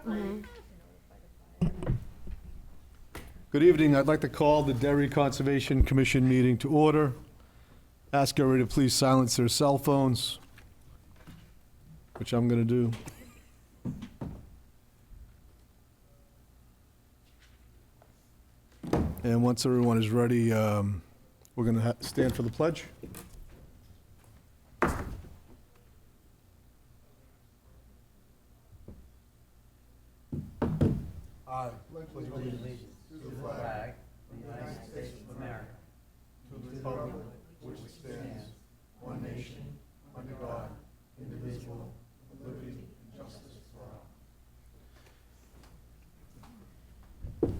Good evening. I'd like to call the Derry Conservation Commission meeting to order. Ask everybody to please silence their cell phones, which I'm going to do. And once everyone is ready, we're going to stand for the pledge. I pledge allegiance to the flag of the United States of America, to the republic which stands one nation, under God, indivisible, with liberty and justice for all.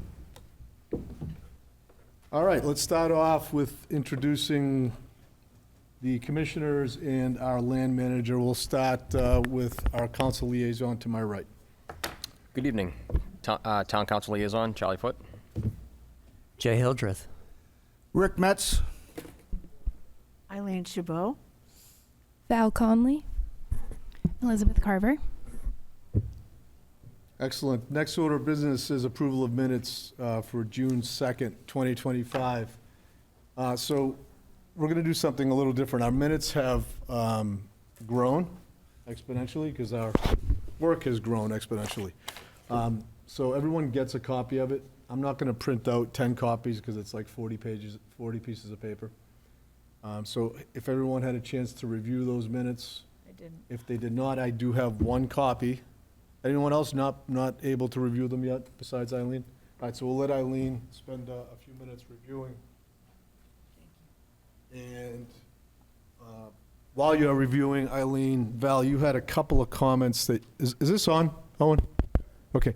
All right, let's start off with introducing the commissioners and our land manager. We'll start with our council liaison to my right. Good evening. Town Council Liaison, Charlie Foote. Jay Hildreth. Rick Metz. Eileen Chabot. Val Conley. Elizabeth Carver. Excellent. Next order of business is approval of minutes for June 2nd, 2025. So we're going to do something a little different. Our minutes have grown exponentially because our work has grown exponentially. So everyone gets a copy of it. I'm not going to print out 10 copies because it's like 40 pages, 40 pieces of paper. So if everyone had a chance to review those minutes. I didn't. If they did not, I do have one copy. Anyone else not able to review them yet besides Eileen? All right, so we'll let Eileen spend a few minutes reviewing. And while you're reviewing, Eileen, Val, you had a couple of comments that, is this on, Owen? Okay.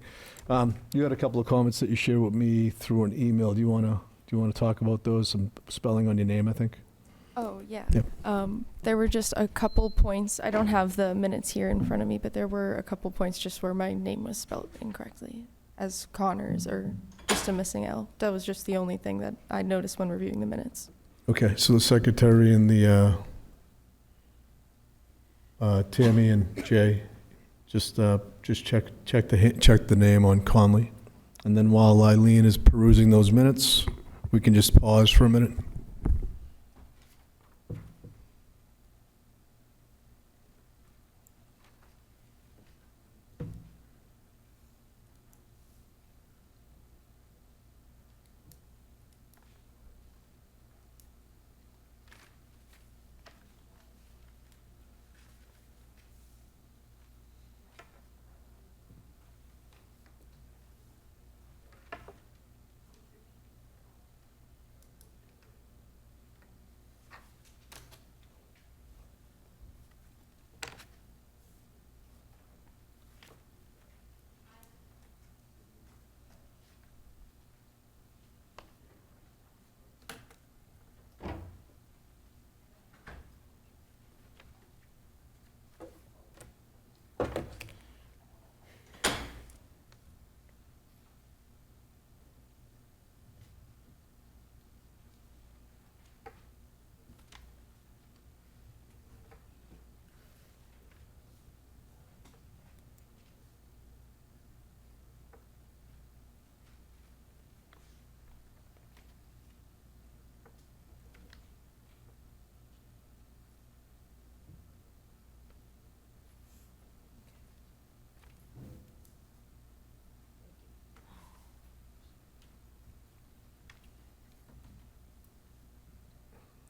You had a couple of comments that you shared with me through an email. Do you want to talk about those? Some spelling on your name, I think. Oh, yeah. Yep. There were just a couple points. I don't have the minutes here in front of me, but there were a couple points just where my name was spelled incorrectly as Connors or just a missing L. That was just the only thing that I noticed when reviewing the minutes. Okay, so the secretary and the Tammy and Jay, just check the name on Conley, and then while Eileen is perusing those minutes, we can just pause for a minute.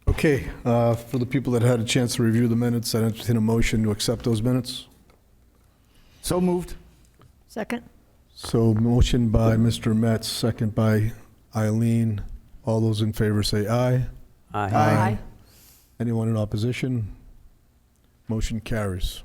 Okay, for the people that had a chance to review the minutes, I entertain a motion to accept those minutes. So moved. Second. So motion by Mr. Metz, second by Eileen. All those in favor say aye. Aye. Anyone in opposition? Motion carries.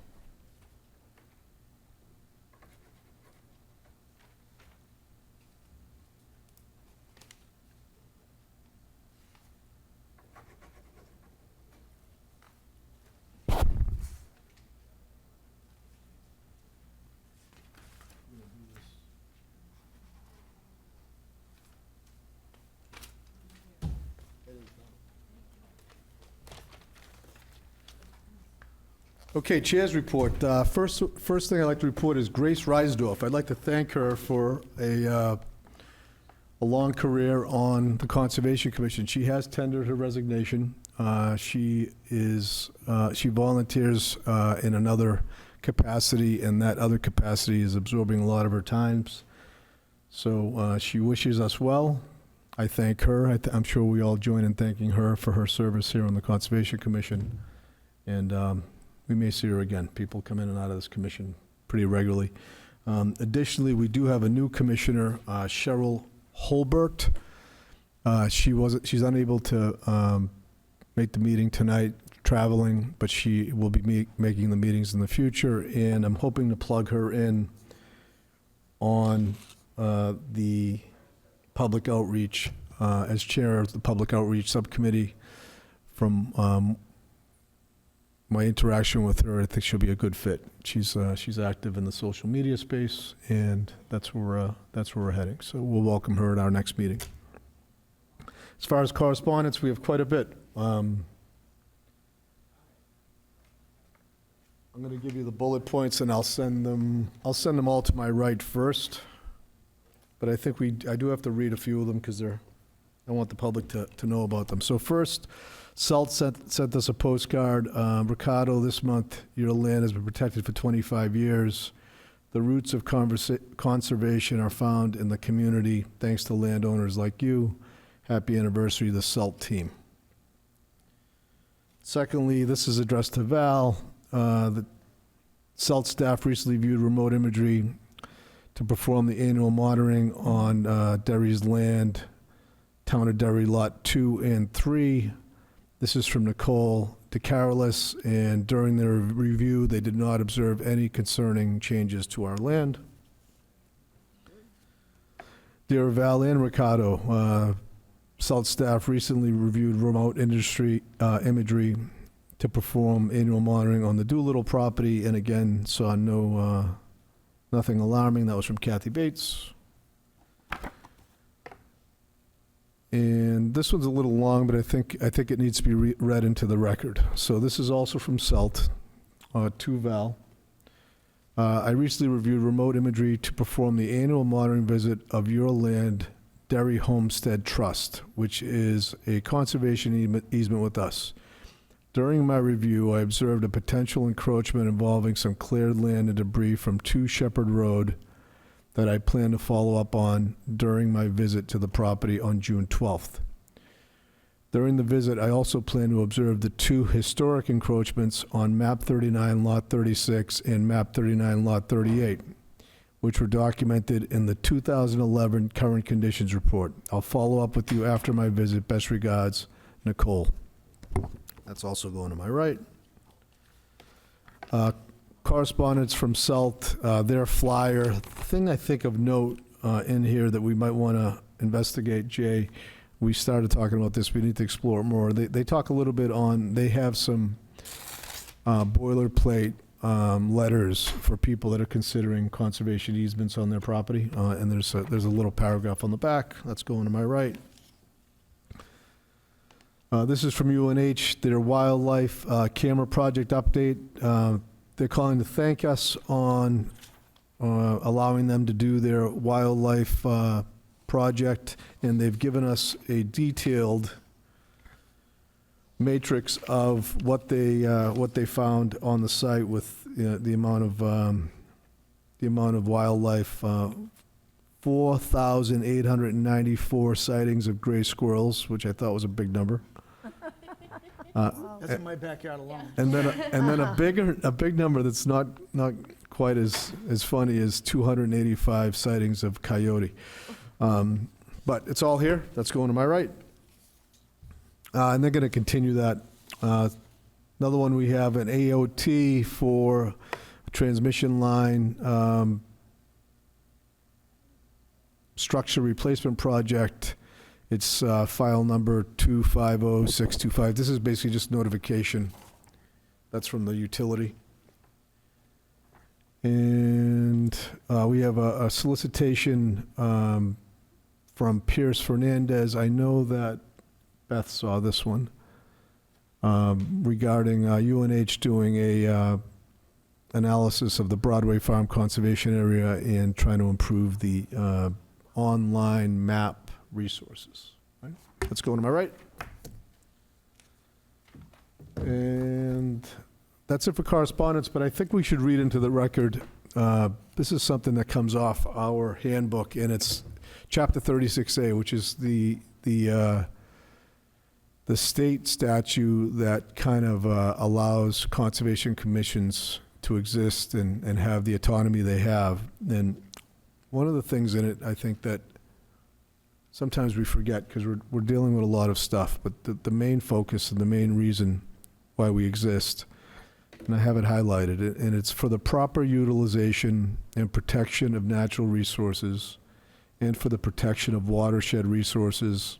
Okay, Chair's report. First thing I'd like to report is Grace Reisdorf. I'd like to thank her for a long career on the Conservation Commission. She has tendered her resignation. She volunteers in another capacity, and that other capacity is absorbing a lot of her times. So she wishes us well. I thank her. I'm sure we all join in thanking her for her service here on the Conservation Commission. And we may see her again. People come in and out of this commission pretty regularly. Additionally, we do have a new commissioner, Cheryl Holbert. She's unable to make the meeting tonight, traveling, but she will be making the meetings in the future, and I'm hoping to plug her in on the public outreach, as chair of the public outreach subcommittee. From my interaction with her, I think she'll be a good fit. She's active in the social media space, and that's where we're heading. So we'll welcome her at our next meeting. As far as correspondence, we have quite a bit. I'm going to give you the bullet points, and I'll send them all to my right first. But I think I do have to read a few of them because I want the public to know about them. So first, SALT sent us a postcard. Ricardo, this month, your land has been protected for 25 years. The roots of conservation are found in the community, thanks to landowners like you. Happy anniversary, the SALT team. Secondly, this is addressed to Val. The SALT staff recently viewed remote imagery to perform the annual monitoring on Derry's land, Town of Derry Lot 2 and 3. This is from Nicole DeCarolis, and during their review, they did not observe any concerning changes to our land. Dear Val and Ricardo, SALT staff recently reviewed remote imagery to perform annual monitoring on the Doolittle property, and again saw nothing alarming. That was from Kathy Bates. And this one's a little long, but I think it needs to be read into the record. So this is also from SALT to Val. I recently reviewed remote imagery to perform the annual monitoring visit of your land, Derry Homestead Trust, which is a conservation easement with us. During my review, I observed a potential encroachment involving some cleared land and debris from 2 Shepherd Road that I plan to follow up on during my visit to the property on June 12th. During the visit, I also plan to observe the 2 historic encroachments on map 39 lot 36 and map 39 lot 38, which were documented in the 2011 current conditions report. I'll follow up with you after my visit. Best regards, Nicole. That's also going to my right. Correspondence from SALT, their flyer. The thing I think of note in here that we might want to investigate, Jay, we started talking about this, we need to explore it more. They talk a little bit on, they have some boilerplate letters for people that are considering conservation easements on their property, and there's a little paragraph on the back. That's going to my right. This is from UNH, their wildlife camera project update. They're calling to thank us on allowing them to do their wildlife project, and they've given us a detailed matrix of what they found on the site with the amount of wildlife. 4,894 sightings of gray squirrels, which I thought was a big number. That's in my backyard alone. And then a big number that's not quite as funny as 285 sightings of coyote. But it's all here. That's going to my right. And they're going to continue that. Another one, we have an AOT for a transmission line structure replacement project. It's file number 250625. This is basically just notification. That's from the utility. And we have a solicitation from Pierce Fernandez. I know that Beth saw this one. regarding UNH doing a analysis of the Broadway Farm Conservation Area and trying to improve the online map resources. Right? Let's go, am I right? And that's it for correspondence, but I think we should read into the record. This is something that comes off our handbook, and it's Chapter 36A, which is the state statute that kind of allows conservation commissions to exist and have the autonomy they have. And one of the things in it, I think that sometimes we forget because we're dealing with a lot of stuff, but the main focus and the main reason why we exist, and I have it highlighted, and it's for the proper utilization and protection of natural resources and for the protection of watershed resources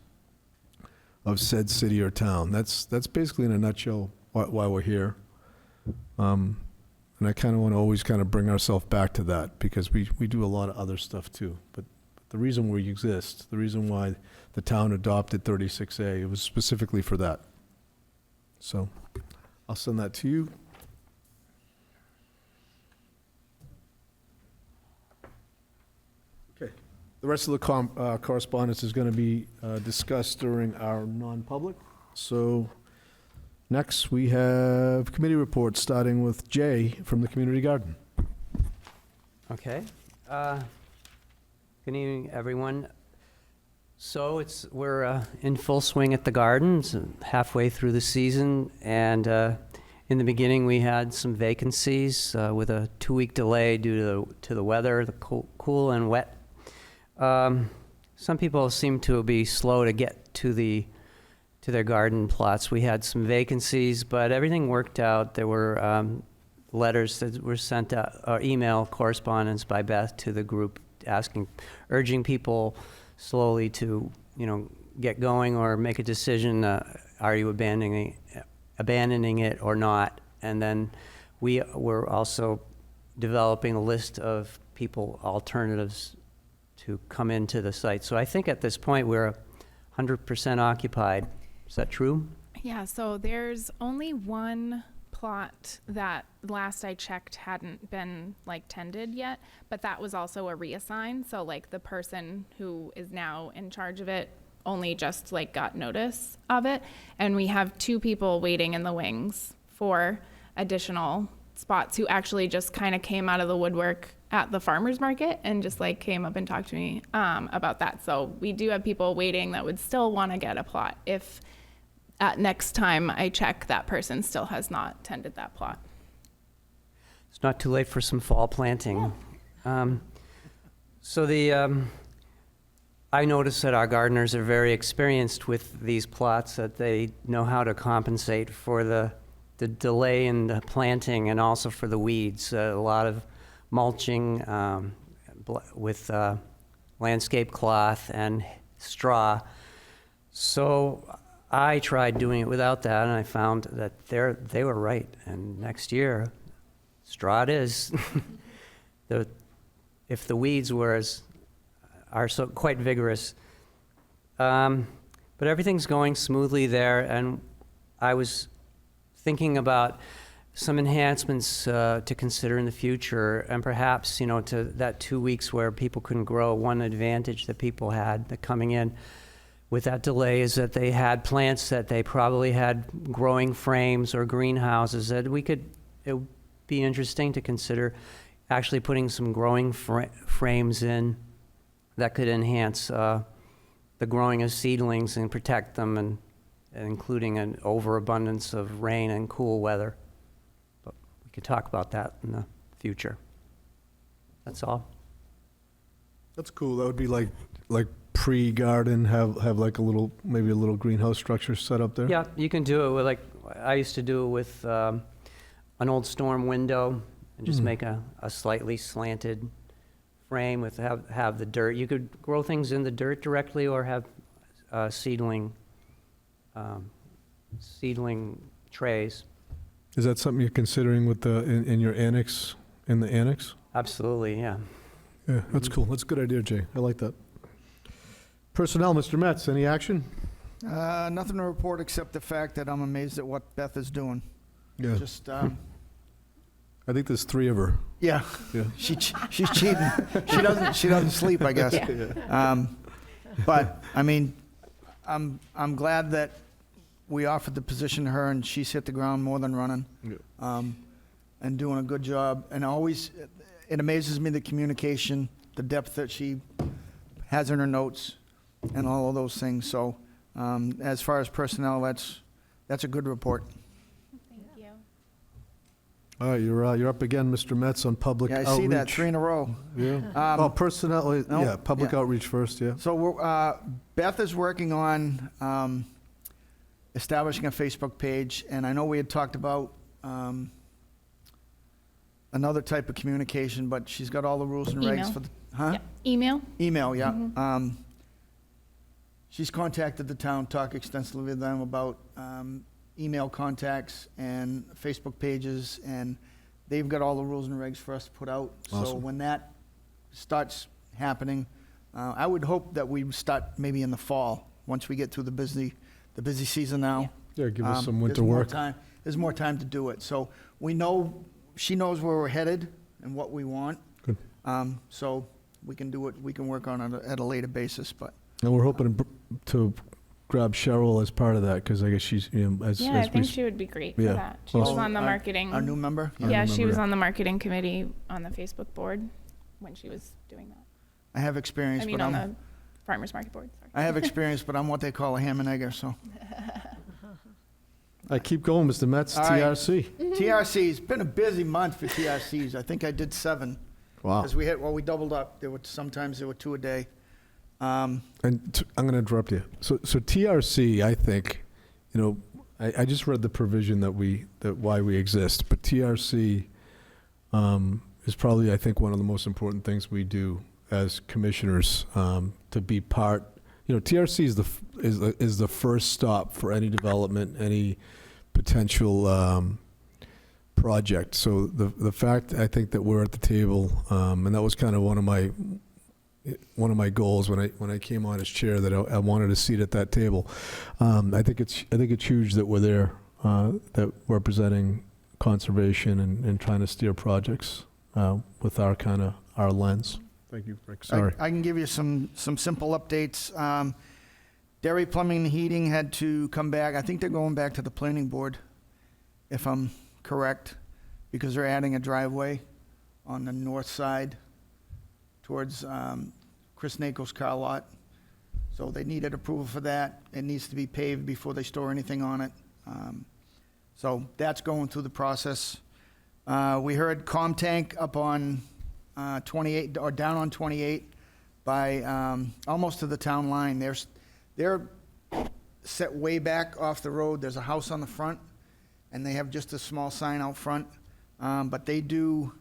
of said city or town. That's basically in a nutshell why we're here. And I kind of want to always kind of bring ourselves back to that because we do a lot of other stuff too. But the reason we exist, the reason why the town adopted 36A, it was specifically for that. So I'll send that to you. Okay. The rest of the correspondence is going to be discussed during our non-public. So next we have committee reports, starting with Jay from the Community Garden. Okay. Good evening, everyone. So we're in full swing at the gardens, halfway through the season, and in the beginning we had some vacancies with a 2-week delay due to the weather, the cool and wet. Some people seem to be slow to get to their garden plots. We had some vacancies, but everything worked out. There were letters that were sent out, or email correspondence by Beth to the group urging people slowly to, get going or make a decision. Are you abandoning it or not? And then we were also developing a list of alternatives to come into the site. So I think at this point we're 100% occupied. Is that true? Yeah, so there's only one plot that last I checked hadn't been tended yet, but that was also a reassign. So the person who is now in charge of it only just got notice of it. And we have 2 people waiting in the wings for additional spots who actually just kind of came out of the woodwork at the farmer's market and just came up and talked to me about that. So we do have people waiting that would still want to get a plot if next time I check, that person still has not tended that plot. It's not too late for some fall planting. I noticed that our gardeners are very experienced with these plots, that they know how to compensate for the delay in the planting and also for the weeds. A lot of mulching with landscape cloth and straw. So I tried doing it without that, and I found that they were right. And next year, straw it is. If the weeds are so quite vigorous, but everything's going smoothly there. And I was thinking about some enhancements to consider in the future, and perhaps to that 2 weeks where people couldn't grow. One advantage that people had that coming in with that delay is that they had plants that they probably had growing frames or greenhouses that it would be interesting to consider actually putting some growing frames in that could enhance the growing of seedlings and protect them, and including an overabundance of rain and cool weather. But we could talk about that in the future. That's all. That's cool. That would be like pre-garden, have maybe a little greenhouse structure set up there? Yeah, you can do it with I used to do it with an old storm window and just make a slightly slanted frame with have the dirt. You could grow things in the dirt directly or have seedling trays. Is that something you're considering with in your annex, in the annex? Absolutely, yeah. Yeah, that's cool. That's a good idea, Jay. I like that. Personnel, Mr. Metz, any action? Nothing to report except the fact that I'm amazed at what Beth is doing. Yeah, Just, I think there's 3 of her. yeah, Yeah. she's cheating. She doesn't sleep, I guess. But, I mean, I'm glad that we offered the position to her, and she's hit the ground more than running, and doing a good job. And always, it amazes me the communication, the depth that she has in her notes, and all of those things. So, as far as personnel, that's a good report. Thank you. All right, you're up again, Mr. Metz, on public Yeah, I outreach. see that, 3 in a row. Yeah. Oh, personnel, no, yeah, public yeah. outreach first, yeah. So Beth is working on establishing a Facebook page, and I know we had talked about another type of communication, but she's got all the rules and regs Email. for the, huh? Yep. Email. Email, yeah. Mhm. She's contacted the town, talked extensively with them about email contacts and Facebook pages, and they've got all the rules and regs for us to put out. So Awesome. when that starts happening, I would hope that we start maybe in the fall, once we get through the busy season now. Yeah, give us some There's winter more work. time- There's more time to do it. So we know, she knows where we're headed and what we want. Good. So we can do it, we can work on it at a later basis, but. And we're hoping to grab Cheryl as part of that, because I guess she's, as Yeah, I we think she would be great for Yeah. that. She was Awesome. on the marketing. Our new member? Yeah, she remember was that. on the marketing committee on the Facebook board when she was doing that. I have experience, I mean, but on I'm, the farmers market board. Sorry. I have experience, but I'm what they call a ham and egger, so. I keep going, Mr. Metz, All right. TRC. TRC's been a busy month for TRCs. I think I did 7. Wow. Because we doubled up. Sometimes there were 2 a day. And I'm going to interrupt you. So TRC, I think, I just read the provision that why we exist, but TRC is probably, I think, one of the most important things we do as commissioners, to be part. TRC is the first stop for any development, any potential project. So the fact, I think, that we're at the table, and that was kind of one of my goals when I came on as chair, that I wanted a seat at that table. I think it's huge that we're there, that representing conservation and trying to steer projects with our lens. Thank you, Rick. Sorry. I can give you some simple updates. Derry Plumbing and Heating had to come back. I think they're going back to the planning board, if I'm correct, because they're adding a driveway on the north side towards Chris Naco's car lot. So they needed approval for that. It needs to be paved before they store anything on it. So that's going through the process. We heard Comtank up on 28, or down on 28 by almost to the town line. They're set way back off the road. There's a house on the front, and they have just a small sign out front. But they do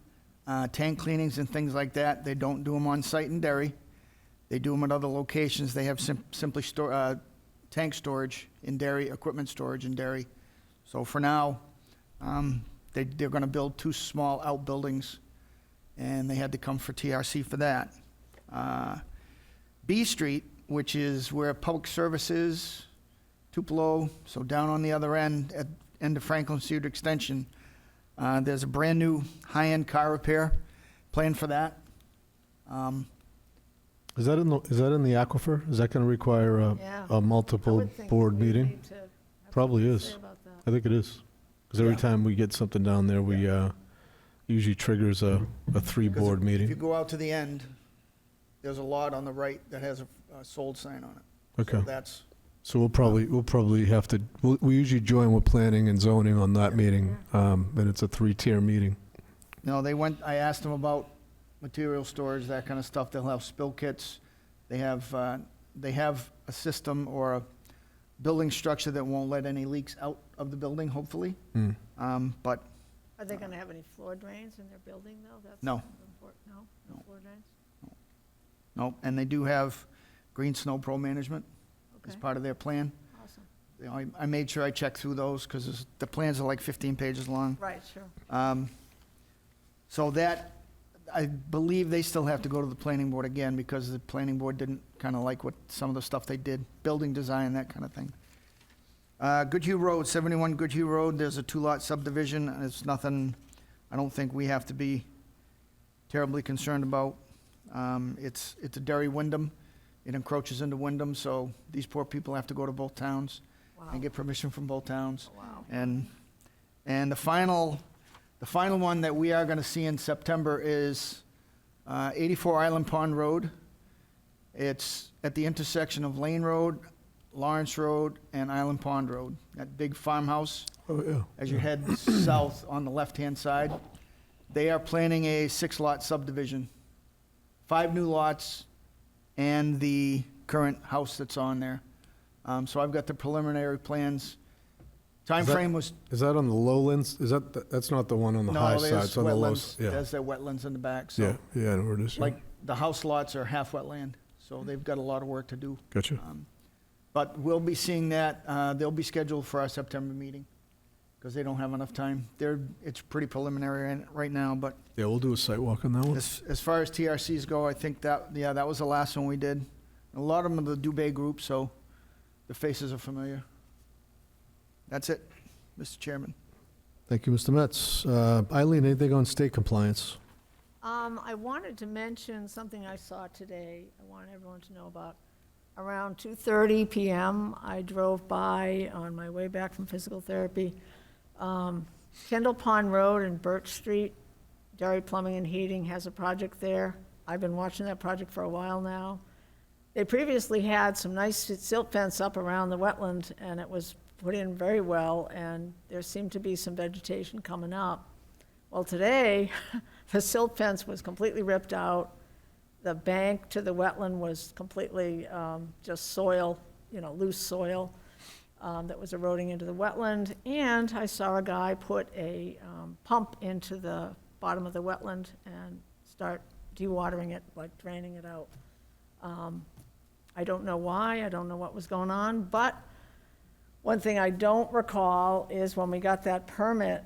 tank cleanings and things like that. They don't do them on site in Derry. They do them at other locations. They have simply tank storage in Derry, equipment storage in Derry. So for now, they're going to build 2 small outbuildings, and they had to come for TRC for that. B Street, which is where Public Service is, Tupelo, so down on the other end, at end of Franklin Street Extension, there's a brand-new high-end car repair planned for that. Is that in the aquifer? Is that going to require Yeah. a I multiple would think board we meeting? need to have Probably something to is. say about that. I think it is. Because every Yeah. time we get something down there, we usually triggers a 3-board If you meeting. go out to the end, there's a lot on the right that has a sold sign on it. Okay. So that's, So we'll probably have to, we usually join with planning and zoning on that meeting, and it's a 3-tier meeting. no, I asked them about material storage, that kind of stuff. They'll have spill kits. They have a system or a building structure that won't let any leaks out of the building, hopefully. But Are they going to have any floor drains in their building, though? That's No. important. No? No. Floor drains? no, and they do have green snow pro management as Okay, part of their plan. awesome. You know, I made sure I checked through those because the plans are like 15 pages long. Right, sure. So that, I believe they still have to go to the planning board again because the planning board didn't kind of like what, some of the stuff they did, building design, that kind of thing. Goodhue Road, 71 Goodhue Road, there's a 2-lot subdivision, and it's nothing, I don't think we have to be terribly concerned about. It's a Derry Wyndham, it encroaches into Wyndham, so these poor people have to go to both towns and get permission from both towns. Wow. And the final one that we are gonna see in September is 84 Island Pond Road. It's at the intersection of Lane Road, Lawrence Road, and Island Pond Road. That big farmhouse, Oh, yeah. as you head south on the left-hand side. They are planning a 6-lot subdivision. 5 new lots and the current house that's on there. So I've got the preliminary plans. Timeframe was, Is that on the lowlands? Is that, that's not the one on the high no, side? there's It's on the low. wetlands, Yeah, there's their wetlands in the back, yeah, so. yeah, I know where it is. Like, the house lots are half wetland, so they've got a lot of work to do. Gotcha. But we'll be seeing that, they'll be scheduled for our September meeting, because they don't have enough time. It's pretty preliminary right now, but Yeah, we'll do a site walk on that one. as far as TRCs go, I think that, yeah, that was the last one we did. A lot of them are the Dubay group, so the faces are familiar. That's it, Mr. Chairman. Thank you, Mr. Metz. Eileen, anything on state compliance? I wanted to mention something I saw today, I want everyone to know about. Around 2:30 PM, I drove by on my way back from physical therapy, Kendall Pond Road and Birch Street, Derry Plumbing and Heating has a project there. I've been watching that project for a while now. They previously had some nice silt fence up around the wetland, and it was put in very well, and there seemed to be some vegetation coming up. Well, today, the silt fence was completely ripped out. The bank to the wetland was completely just soil, loose soil that was eroding into the wetland. And I saw a guy put a pump into the bottom of the wetland and start dewatering it, like draining it out. I don't know why, I don't know what was going on, but one thing I don't recall is when we got that permit,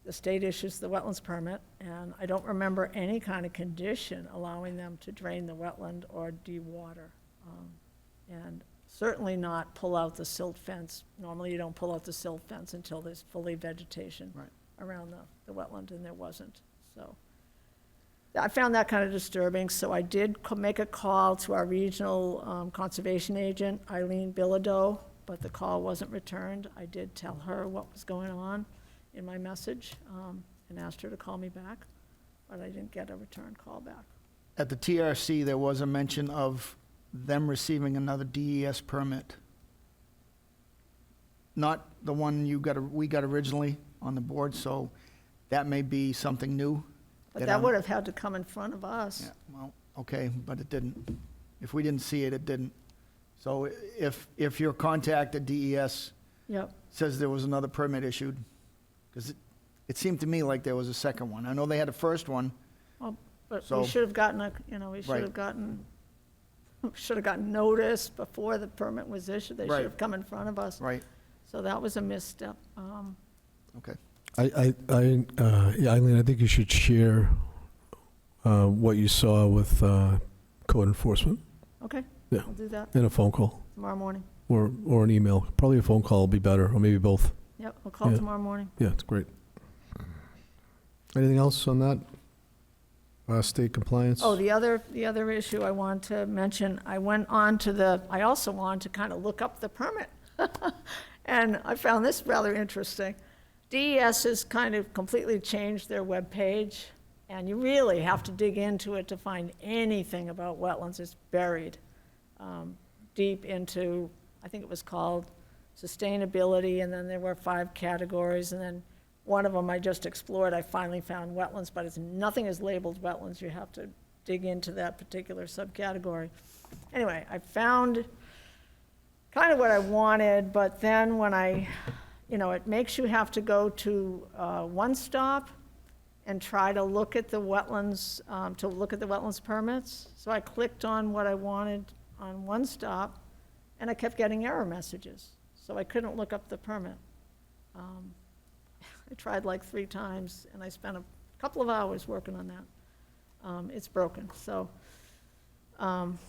the state issues the wetlands permit, and I don't remember any kind of condition allowing them to drain the wetland or dewater. And certainly not pull out the silt fence. Normally, you don't pull out the silt fence until there's fully vegetation Right. around the wetland, and there wasn't. So I found that kind of disturbing, so I did make a call to our regional conservation agent, Eileen Bilodeau, but the call wasn't returned. I did tell her what was going on in my message, and asked her to call me back, but I didn't get a return call back. At the TRC, there was a mention of them receiving another DES permit. Not the one we got originally on the board, so that may be something new. But that would have had to come in front of us. Yeah, well, okay, but it didn't. If we didn't see it, it didn't. So if your contact at DES Yep. says there was another permit issued, because it seemed to me like there was a second one. I know they had a first one. But So- we should have gotten we should Right. have gotten notice before the permit was issued. They Right. should have come in front of us. Right, So that was a misstep. okay. Yeah, Eileen, I think you should share what you saw with code enforcement Okay. Yeah. I'll do that in a phone call tomorrow morning. or an email. Probably a phone call will be better, or maybe both. Yep, I'll call Yeah. tomorrow morning. Yeah, it's great. Anything else on that? State compliance? Oh, the other issue I want to mention, I also wanted to kind of look up the permit. And I found this rather interesting. DES has kind of completely changed their webpage, and you really have to dig into it to find anything about wetlands. It's buried deep into, I think it was called sustainability, and then there were 5 categories, and then one of them I just explored, I finally found wetlands, but nothing is labeled wetlands. You have to dig into that particular subcategory. Anyway, I found kind of what I wanted, but then when it makes you have to go to One Stop and try to look at the wetlands, permits. So I clicked on what I wanted on One Stop, and I kept getting error messages. So I couldn't look up the permit. I tried like 3 times, and I spent a couple of hours working on that. It's broken, so.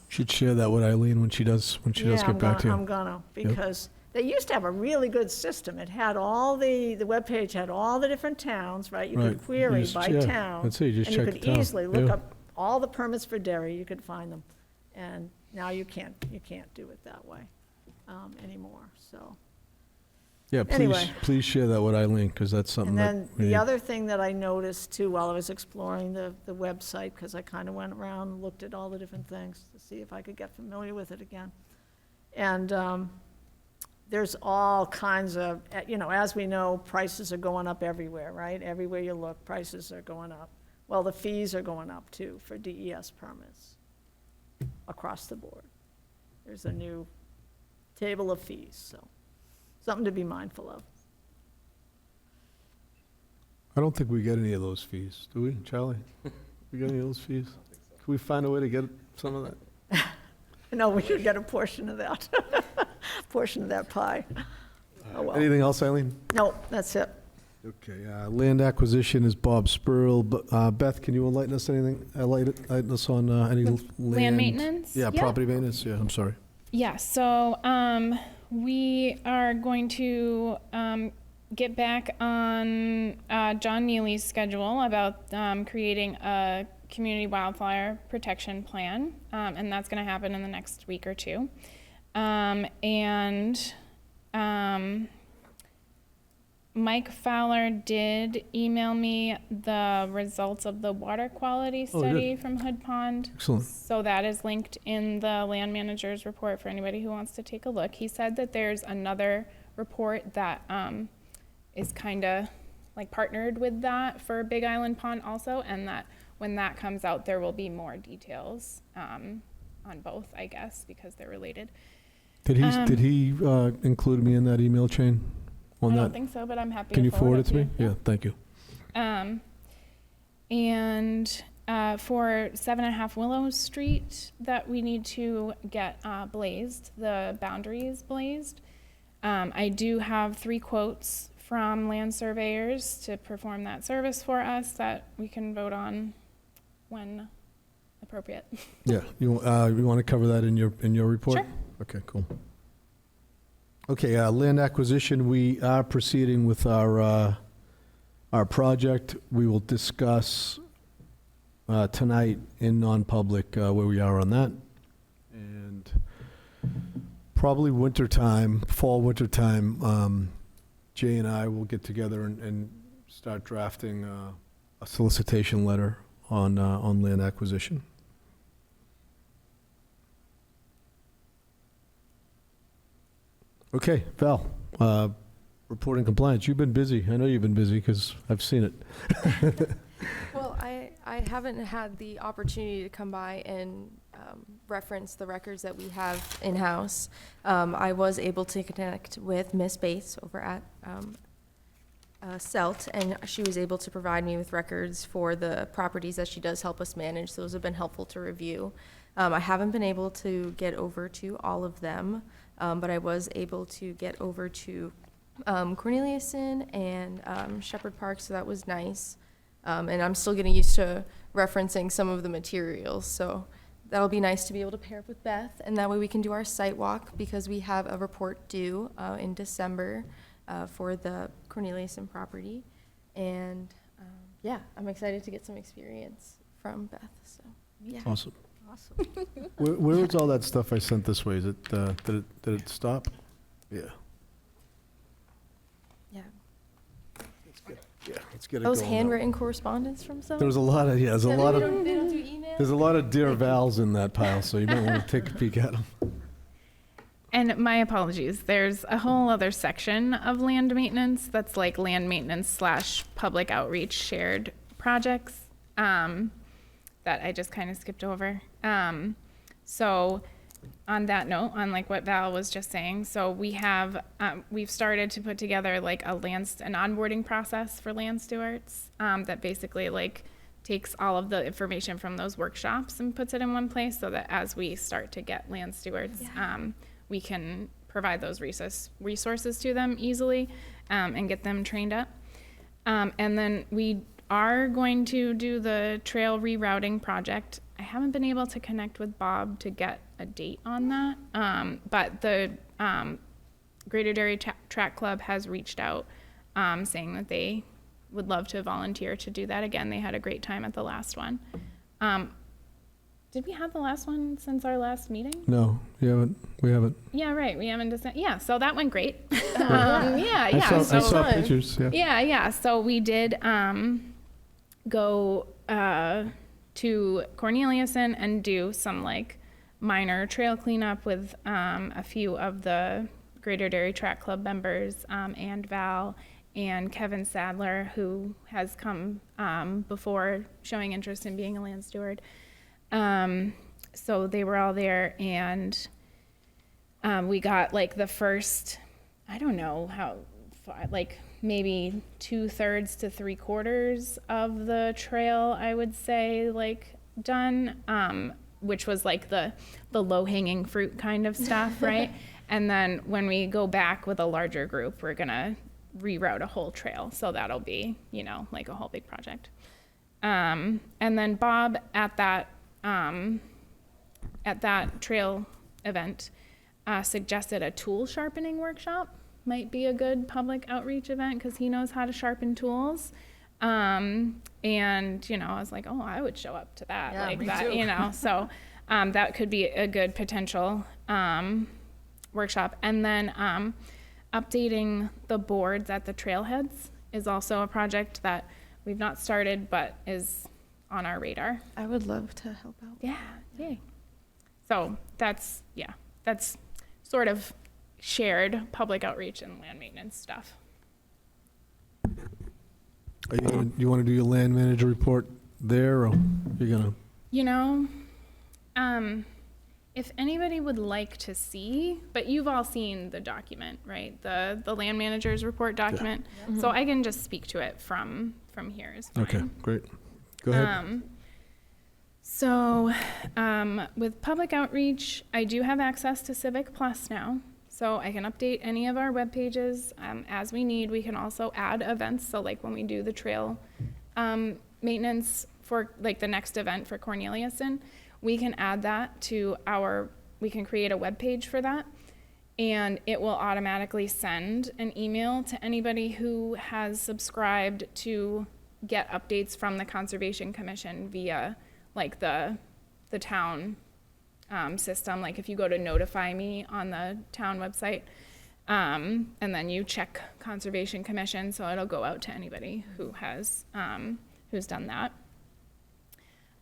Should share that with Eileen when she does get back to you. I'm gonna, because they used to have a really good system. It had all the webpage had all the different towns, right? You could Right. query Just- by yeah, town. that's it, you just check the And you town. could easily look Yeah. up all the permits for Derry, you could find them. And now you can't do it that way anymore, so. Yeah, please, Anyway. please share that with Eileen, because that's something And that. then we the need. other thing that I noticed too, while I was exploring the website, because I kind of went around and looked at all the different things to see if I could get familiar with it again. And there's all kinds of, as we know, prices are going up everywhere, right? Everywhere you look, prices are going up. Well, the fees are going up too for DES permits across the board. There's a new table of fees, so something to be mindful of. I don't think we get any of those fees, do we, Charlie? We get any of those fees? Can we find a way to get some of that? No, we should get a portion of that, portion of that pie. Oh, well. Anything else, Eileen? No, that's it. Okay, land acquisition is Bob Spurl. Beth, can you enlighten us enlighten us on any land? maintenance? Yeah, Yeah. property maintenance, yeah, I'm sorry. Yeah, so we are going to get back on John Neely's schedule about creating a community wildfire protection plan, and that's going to happen in the next week or two. Mike Fowler did email me the results of the water quality Oh, he study from Hood Pond. Excellent. So that is linked in the land manager's report for anybody who wants to take a look. He said that there's another report that is kind of like partnered with that for Big Island Pond also, and that when that comes out, there will be more details on both, I guess, because they're related. Did he include me in that email chain on I that? don't think so, but I'm happy Can to you forward it to me? you. Yeah, thank you. And for 7.5 Willow Street, that we need to get blazed, the boundaries blazed. I do have 3 quotes from land surveyors to perform that service for us that we can vote on when appropriate. Yeah, you want to cover that in your report? Sure. Okay, cool. Okay, land acquisition, we are proceeding with our project. We will discuss tonight in non-public where we are on that. And probably fall winter time, Jay and I will get together and start drafting a solicitation letter on land acquisition. Okay, Val, reporting compliance. You've been busy. I know you've been busy because I've seen it. Well, I haven't had the opportunity to come by and reference the records that we have in-house. I was able to connect with Miss Bates over at CELT, and she was able to provide me with records for the properties that she does help us manage. Those have been helpful to review. I haven't been able to get over to all of them, but I was able to get over to Corneliuson and Shepherd Park, so that was nice. And I'm still getting used to referencing some of the materials, so that'll be nice to be able to pair up with Beth, and that way we can do our site walk, because we have a report due in December for the Corneliuson property. And yeah, I'm excited to get some experience from Beth, so yeah. Awesome. Awesome. Where was all that stuff I sent this way? Is it, did it stop? Yeah. Yeah. Yeah, let's get it Those going now. handwritten correspondence from some? There was a lot of, yeah, there's a lot They of, don't do emails? there's a lot of Dear Vals in that pile, so you might want to take a peek at them. And my apologies, there's a whole other section of land maintenance that's like land maintenance / public outreach shared projects that I just kind of skipped over. So on that note, on like what Val was just saying, so we have, we've started to put together like an onboarding process for land stewards that basically like takes all of the information from those workshops and puts it in one place, so that as we start to get land stewards, we can provide those resources to them easily and get them trained up. And then we are going to do the trail rerouting project. I haven't been able to connect with Bob to get a date on that, but the Greater Derry Track Club has reached out saying that they would love to volunteer to do that again. They had a great time at the last one. Did we have the last one since our last meeting? No, we haven't. Yeah, right. We haven't just, yeah, so that went great. I saw pictures, yeah. Yeah. So we did go to Corneliuson and do some like minor trail cleanup with a few of the Greater Derry Track Club members, and Val and Kevin Sadler, who has come before showing interest in being a land steward. So they were all there, and we got like the first, I don't know how far, like maybe 2/3 to 3/4 of the trail, I would say, like done, which was like the low hanging fruit kind of stuff, right? And then when we go back with a larger group, we're gonna reroute a whole trail. So that'll be, you know, like a whole big project. And then Bob at that trail event suggested a tool sharpening workshop might be a good public outreach event because he knows how to sharpen tools. And, you know, I was like, oh, I would show up to that. Yeah, like me that, too. you know, so that could be a good potential workshop. And then updating the boards at the trailheads is also a project that we've not started but is on our radar. I would love to help out. Yeah, yay. So that's sort of shared public outreach and land maintenance stuff. You want to do your land manager report there, or you're gonna? You know, if anybody would like to see, but you've all seen the document, right? The land manager's report document. So I can just speak to it from here is fine. Okay, great. Go ahead. So with public outreach, I do have access to Civic Plus now. So I can update any of our web pages as we need. We can also add events. So like when we do the trail maintenance for like the next event for Corneliuson, we can add that to we can create a web page for that. And it will automatically send an email to anybody who has subscribed to get updates from the Conservation Commission via like the town system. Like if you go to notify me on the town website, and then you check Conservation Commission, so it'll go out to anybody who has who's done that.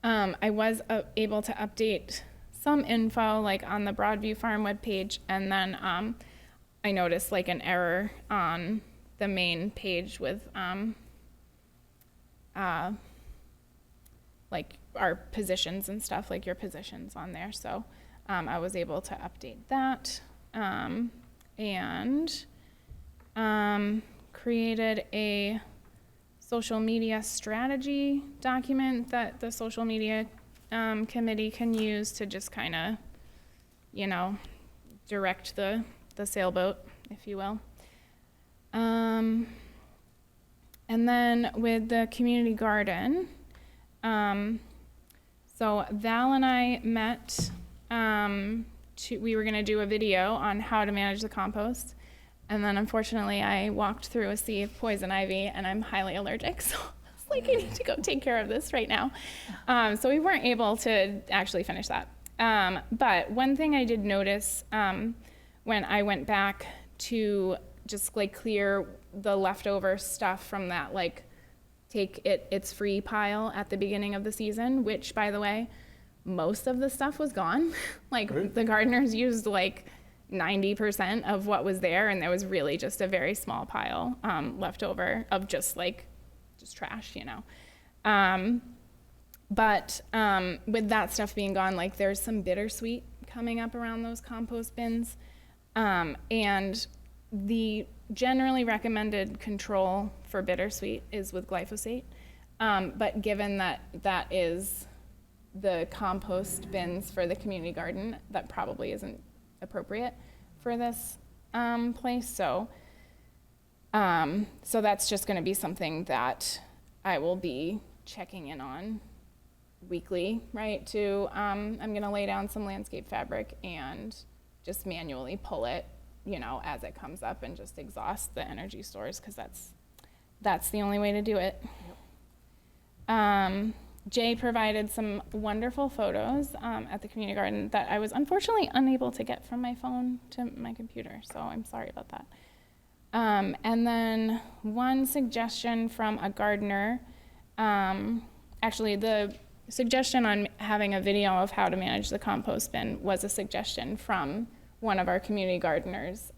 I was able to update some info like on the Broadview Farm webpage, and then I noticed like an error on the main page with like our positions and stuff, like your positions on there. So I was able to update that, and created a social media strategy document that the social media committee can use to just kind of, you know, direct the sailboat, if you will. And then with the community garden, so Val and I met, we were gonna do a video on how to manage the compost. And then unfortunately I walked through a sea of poison ivy and I'm highly allergic. So I was like, I need to go take care of this right now. So we weren't able to actually finish that. But one thing I did notice when I went back to just like clear the leftover stuff from that like it's free pile at the beginning of the season, which by the way, most of the stuff was gone. Like Right. the gardeners used like 90% of what was there, and there was really just a very small pile left over of just trash, you know. But with that stuff being gone, like there's some bittersweet coming up around those compost bins, and the generally recommended control for bittersweet is with glyphosate, but given that that is the compost bins for the community garden, that probably isn't appropriate for this place. So that's just going to be something that I will be checking in on weekly, right? I'm gonna lay down some landscape fabric and just manually pull it, as it comes up and just exhaust the energy stores, because that's the only way to do it. Jay provided some wonderful photos at the community garden that I was unfortunately unable to get from my phone to my computer, so I'm sorry about that. And then one suggestion from a gardener, actually the suggestion on having a video of how to manage the compost bin was a suggestion from one of our community gardeners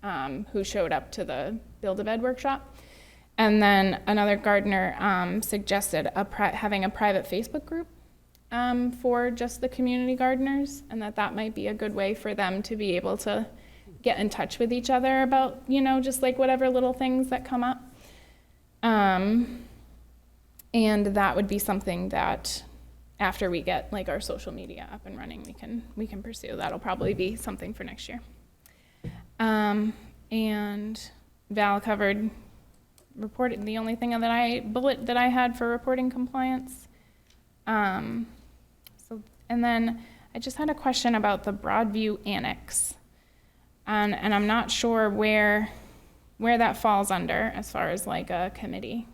who showed up to the Build-A-Bed workshop. And then another gardener suggested having a private Facebook group for just the community gardeners, and that might be a good way for them to be able to get in touch with each other about, just like whatever little things that come up. And that would be something that after we get like our social media up and running, we can pursue. That'll probably be something for next year. And Val covered reported the only thing that I had for reporting compliance. And then I just had a question about the Broadview Annex. And I'm not sure where that falls under as far as like a committee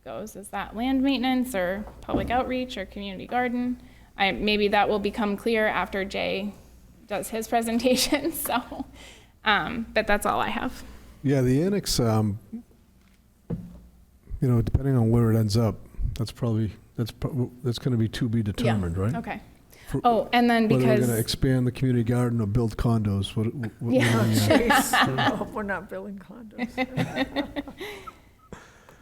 goes. Is that land maintenance or public outreach or community garden? Maybe that will become clear after Jay does his presentation. So, but that's all I have. Yeah, the annex, depending on where it ends up, that's going to be to be determined, right? Okay. For- And then Whether they're going to because, expand the community garden or build condos. Yeah. I hope we're not building condos.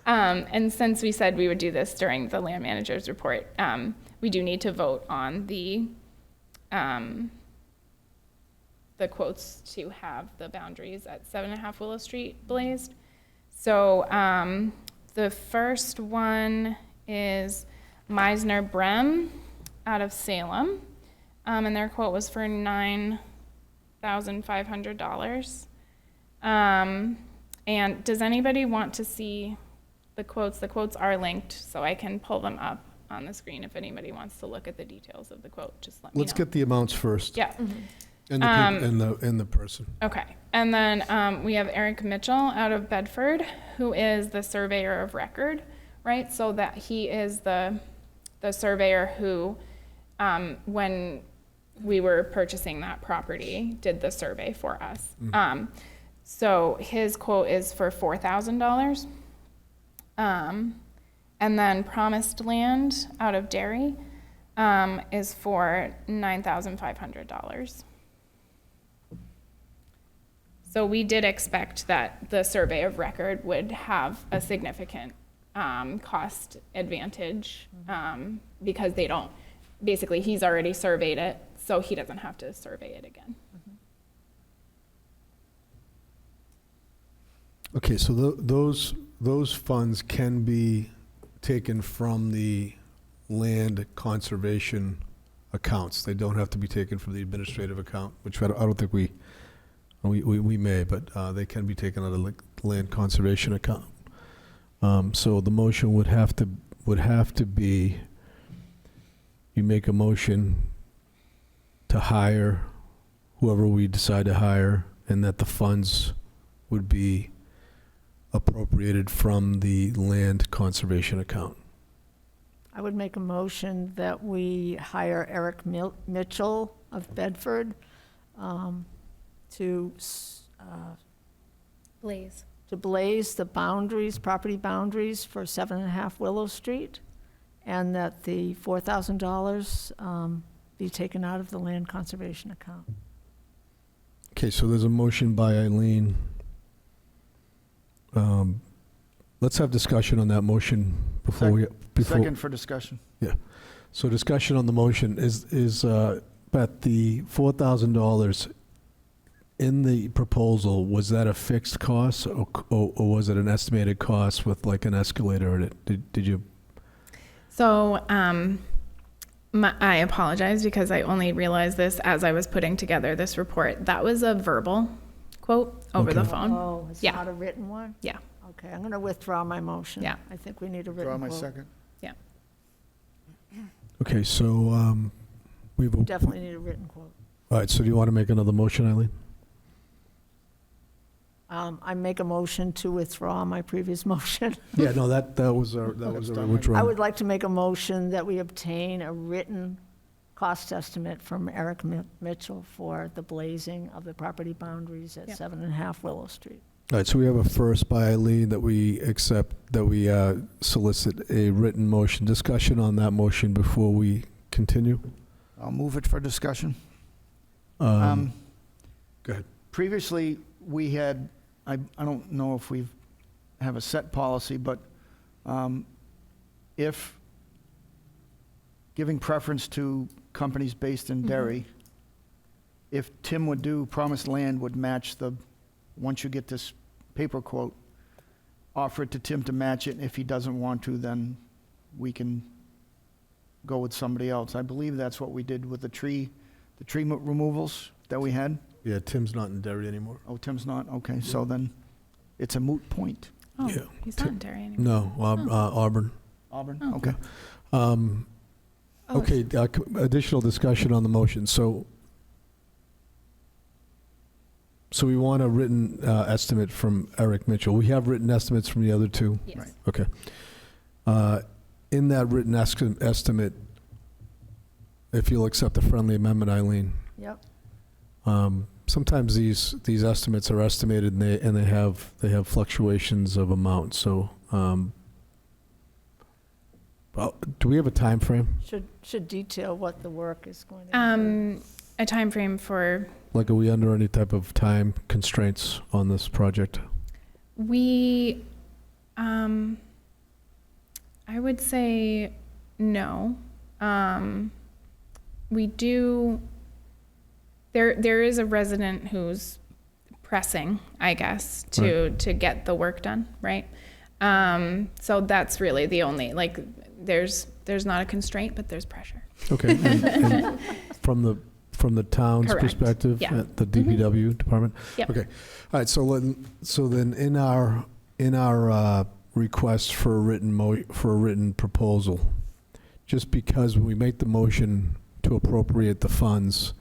and since we said we would do this during the land manager's report, we do need to vote on the quotes to have the boundaries at 7.5 Willow Street blazed. So the first one is Meisner Brem out of Salem, and their quote was for $9,500. And does anybody want to see the quotes? The quotes are linked, so I can pull them up on the screen if anybody wants to look at the details of the quote. Just let me know. Let's get the amounts first. Yeah. And the person. Okay. And then we have Eric Mitchell out of Bedford, who is the surveyor of record, right? So that he is the surveyor who, when we were purchasing that property, did the survey for us. So his quote is for $4,000. And then Promised Land out of Derry is for $9,500. So we did expect that the survey of record would have a significant cost advantage because they don't, basically he's already surveyed it, so he doesn't have to survey it again. Okay, so those funds can be taken from the land conservation accounts. They don't have to be taken from the administrative account, which I don't think we may, but they can be taken out of the land conservation account. So the motion would have to be, you make a motion to hire whoever we decide to hire, and that the funds would be appropriated from the land conservation account. I would make a motion that we hire Eric Mitchell of Bedford to Blaze. blaze the boundaries, property boundaries for 7.5 Willow Street, and that the $4,000 be taken out of the land conservation account. Okay, so there's a motion by Eileen. Let's have discussion on that motion before Second for discussion. So discussion on the motion is Beth, the $4,000 in the proposal, was that a fixed cost or was it an estimated cost with like an escalator in it? Did you? So I apologize because I only realized this as I was putting together this report. That was a verbal quote over the phone. Oh, it's Yeah. not a written one? Yeah. Okay, I'm going to withdraw my motion. Yeah. I think we need a Draw written my quote. second. Okay, so we've, all Definitely need a written quote. right, so do you want to make another motion, Eileen? I make a motion to withdraw my previous motion. Yeah, no, that was our That's done. withdrawal. I would like to make a motion that we obtain a written cost estimate from Eric Mitchell for the blazing of the property boundaries at Yep. 7.5 Willow Street. All right, so we have a first by Eileen that we accept, that we solicit a written motion. Discussion on that motion before we continue. I'll move it for discussion. Go ahead. Previously, we had, I don't know if we have a set policy, but if giving preference to companies based in Derry, if Tim would do Promised Land would match the, once you get this paper quote, offer it to Tim to match it. If he doesn't want to, then we can go with somebody else. I believe that's what we did with the tree removals that we had. Yeah, Tim's not in Derry anymore. Oh, Tim's not? Okay, so then it's a moot point. Oh, Yeah. he's not in Derry anymore. No, Auburn. Auburn? Oh. Okay. Okay, additional discussion on the motion. So we want a written estimate from Eric Mitchell. We have written estimates from the other two. Yes. Right. Okay. In that written estimate, if you'll accept a friendly amendment, Eileen, Yep. sometimes these estimates are estimated and they have fluctuations of amount. So, do we have a time frame? Should detail what the work is going to be. A time frame for Like, are we under any type of time constraints on this project? we, I would say no. We do. There is a resident who's pressing, I guess, to get the work done, right? So that's really the only, like, there's not a constraint, but there's pressure. Okay. And from the town's Correct. perspective, Yeah. at the DPW department? Yep. Okay. All right, so then in our request for a written proposal, just because when we make the motion to appropriate the funds,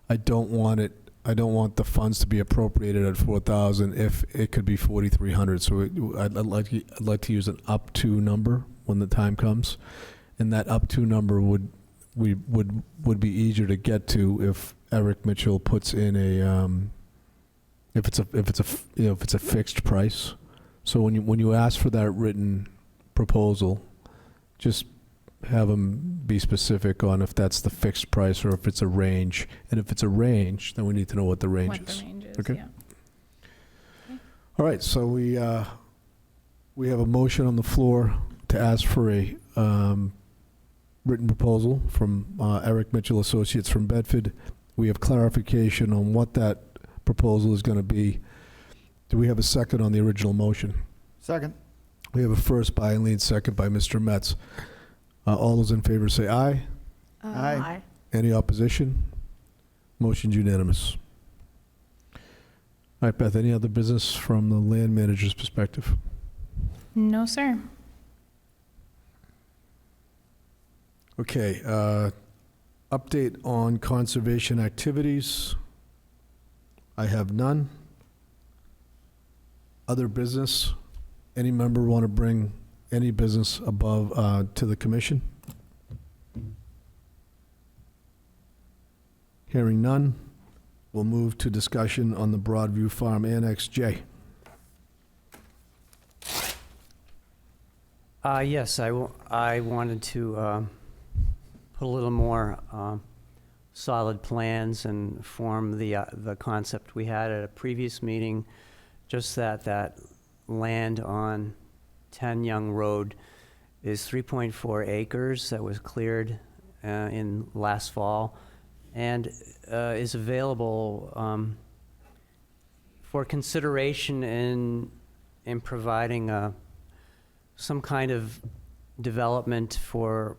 I don't want the funds to be appropriated at 4,000 if it could be 4,300. So I'd like to use an up to number when the time comes, and that up to number would be easier to get to if Eric Mitchell puts in if it's a fixed price. So when you ask for that written proposal, just have them be specific on if that's the fixed price or if it's a range. And if it's a range, then we need to know what the range What is. the range is, Okay. yeah. All right, so we have a motion on the floor to ask for a written proposal from Eric Mitchell Associates from Bedford. We have clarification on what that proposal is going to be. Do we have a second on the original motion? Second. We have a first by Eileen, second by Mr. Metz. All those in favor say aye. Aye. Any opposition? Motion's unanimous. All right, Beth, any other business from the land manager's perspective? No, sir. Okay, update on conservation activities. I have none. Other business? Any member want to bring any business above to the commission? Hearing none, we'll move to discussion on the Broadview Farm Annex J. Yes, I wanted to put a little more solid plans and form the concept we had at a previous meeting, just that land on 10 Young Road is 3.4 acres that was cleared in last fall and is available for consideration in providing some kind of development for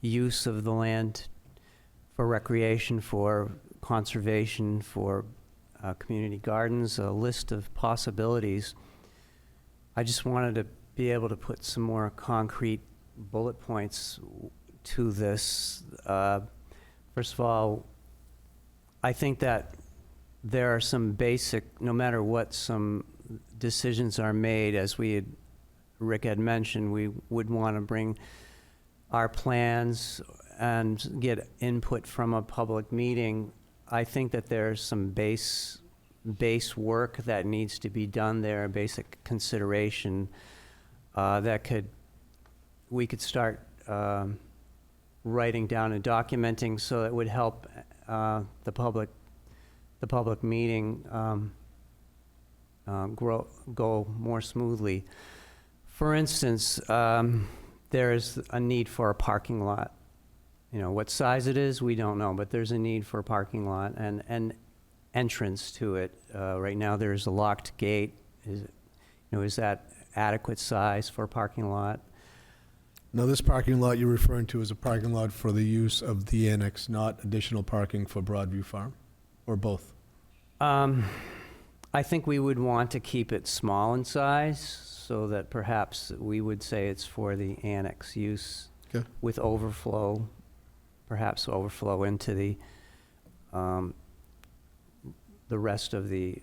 use of the land for recreation, for conservation, for community gardens, a list of possibilities. I just wanted to be able to put some more concrete bullet points to this. First of all, I think that there are some basic, no matter what some decisions are made, as Rick had mentioned, we would want to bring our plans and get input from a public meeting. I think that there's some base work that needs to be done there, basic consideration we could start writing down and documenting, so it would help the public meeting go more smoothly. For instance, there's a need for a parking lot. You know, what size it is, we don't know, but there's a need for a parking lot and an entrance to it. Right now, there's a locked gate. Is that adequate size for a parking lot? Now, this parking lot you're referring to is a parking lot for the use of the annex, not additional parking for Broadview Farm, or both? I think we would want to keep it small in size, so that perhaps we would say it's for the annex use. Okay. With overflow, perhaps overflow into the rest of the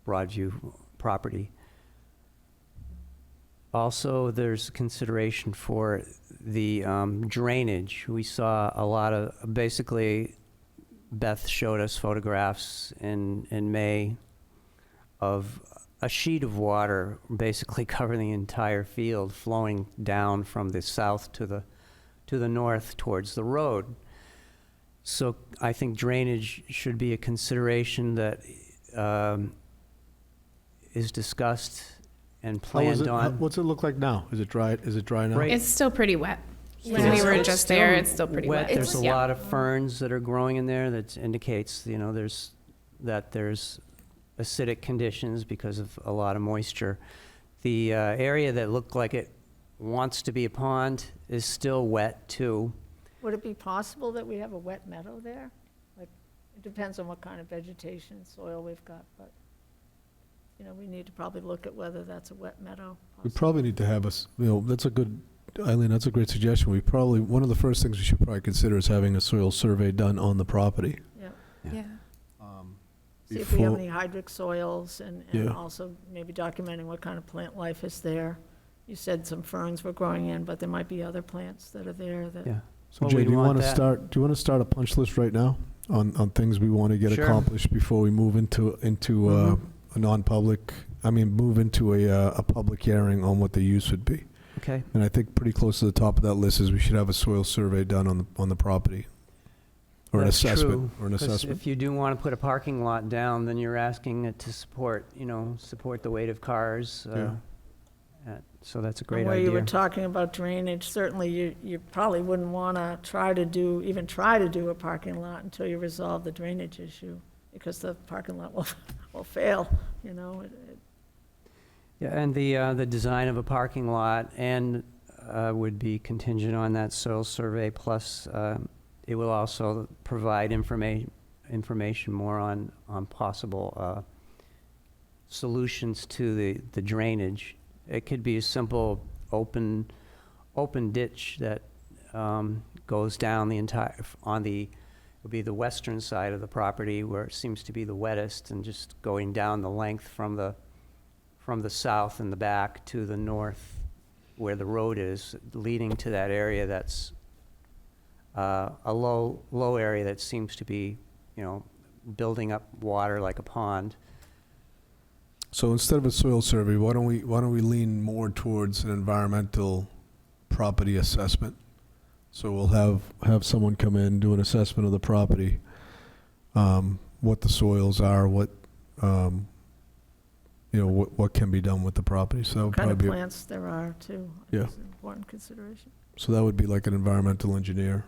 Broadview property. Also, there's consideration for the drainage. We saw a lot of, basically, Beth showed us photographs in May of a sheet of water basically covering the entire field, flowing down from the south to the north towards the road. So I think drainage should be a consideration that is discussed and planned on. What's it look like now? Is it dry? Is it dry now? Right. It's still pretty wet. When Yes. we were It's just still there, it's still pretty wet. There's a Yeah. lot of ferns that are growing in there that indicates, there's acidic conditions because of a lot of moisture. The area that looked like it wants to be a pond is still wet too. Would it be possible that we have a wet meadow there? Like, it depends on what kind of vegetation and soil we've got, but, we need to probably look at whether that's a wet meadow. We possibly. probably need to have that's a good, Eileen, that's a great suggestion. One of the first things we should probably consider is having a soil survey done on the property. Yeah. Yeah. See if we have Before- any hydric soils and Yeah. also maybe documenting what kind of plant life is there. You said some ferns were growing in, but there might be other plants that are there that. Yeah. So Well, Jay, we'd do you want want to that. start, do you want to start a punch list right now on things we want to get Sure. accomplished before we move into Mhm. a non-public, move into a public hearing on what the use would be? Okay. And I think pretty close to the top of that list is we should have a soil survey done on the property. Or an That's assessment, true, or an 'cause assessment. if you do want to put a parking lot down, then you're asking it to support the weight of cars. So that's a great And where you were idea. talking about drainage, certainly you probably wouldn't want to even try to do a parking lot until you resolve the drainage issue, because the parking lot will fail, Yeah, and the design of a parking lot would be contingent on that soil survey, plus it will also provide information more on possible solutions to the drainage. It could be a simple open ditch that goes down the entire, would be the western side of the property where it seems to be the wettest, and just going down the length from the south in the back to the north where the road is, leading to that area that's a low area that seems to be, building up water like a pond. So instead of a soil survey, why don't we lean more towards an environmental property assessment? So we'll have someone come in, do an assessment of the property, what the soils are, what can be done with the property. So that would what kind probably of be, plants there are too. Yeah. Is an important consideration. so that would be like an environmental engineer.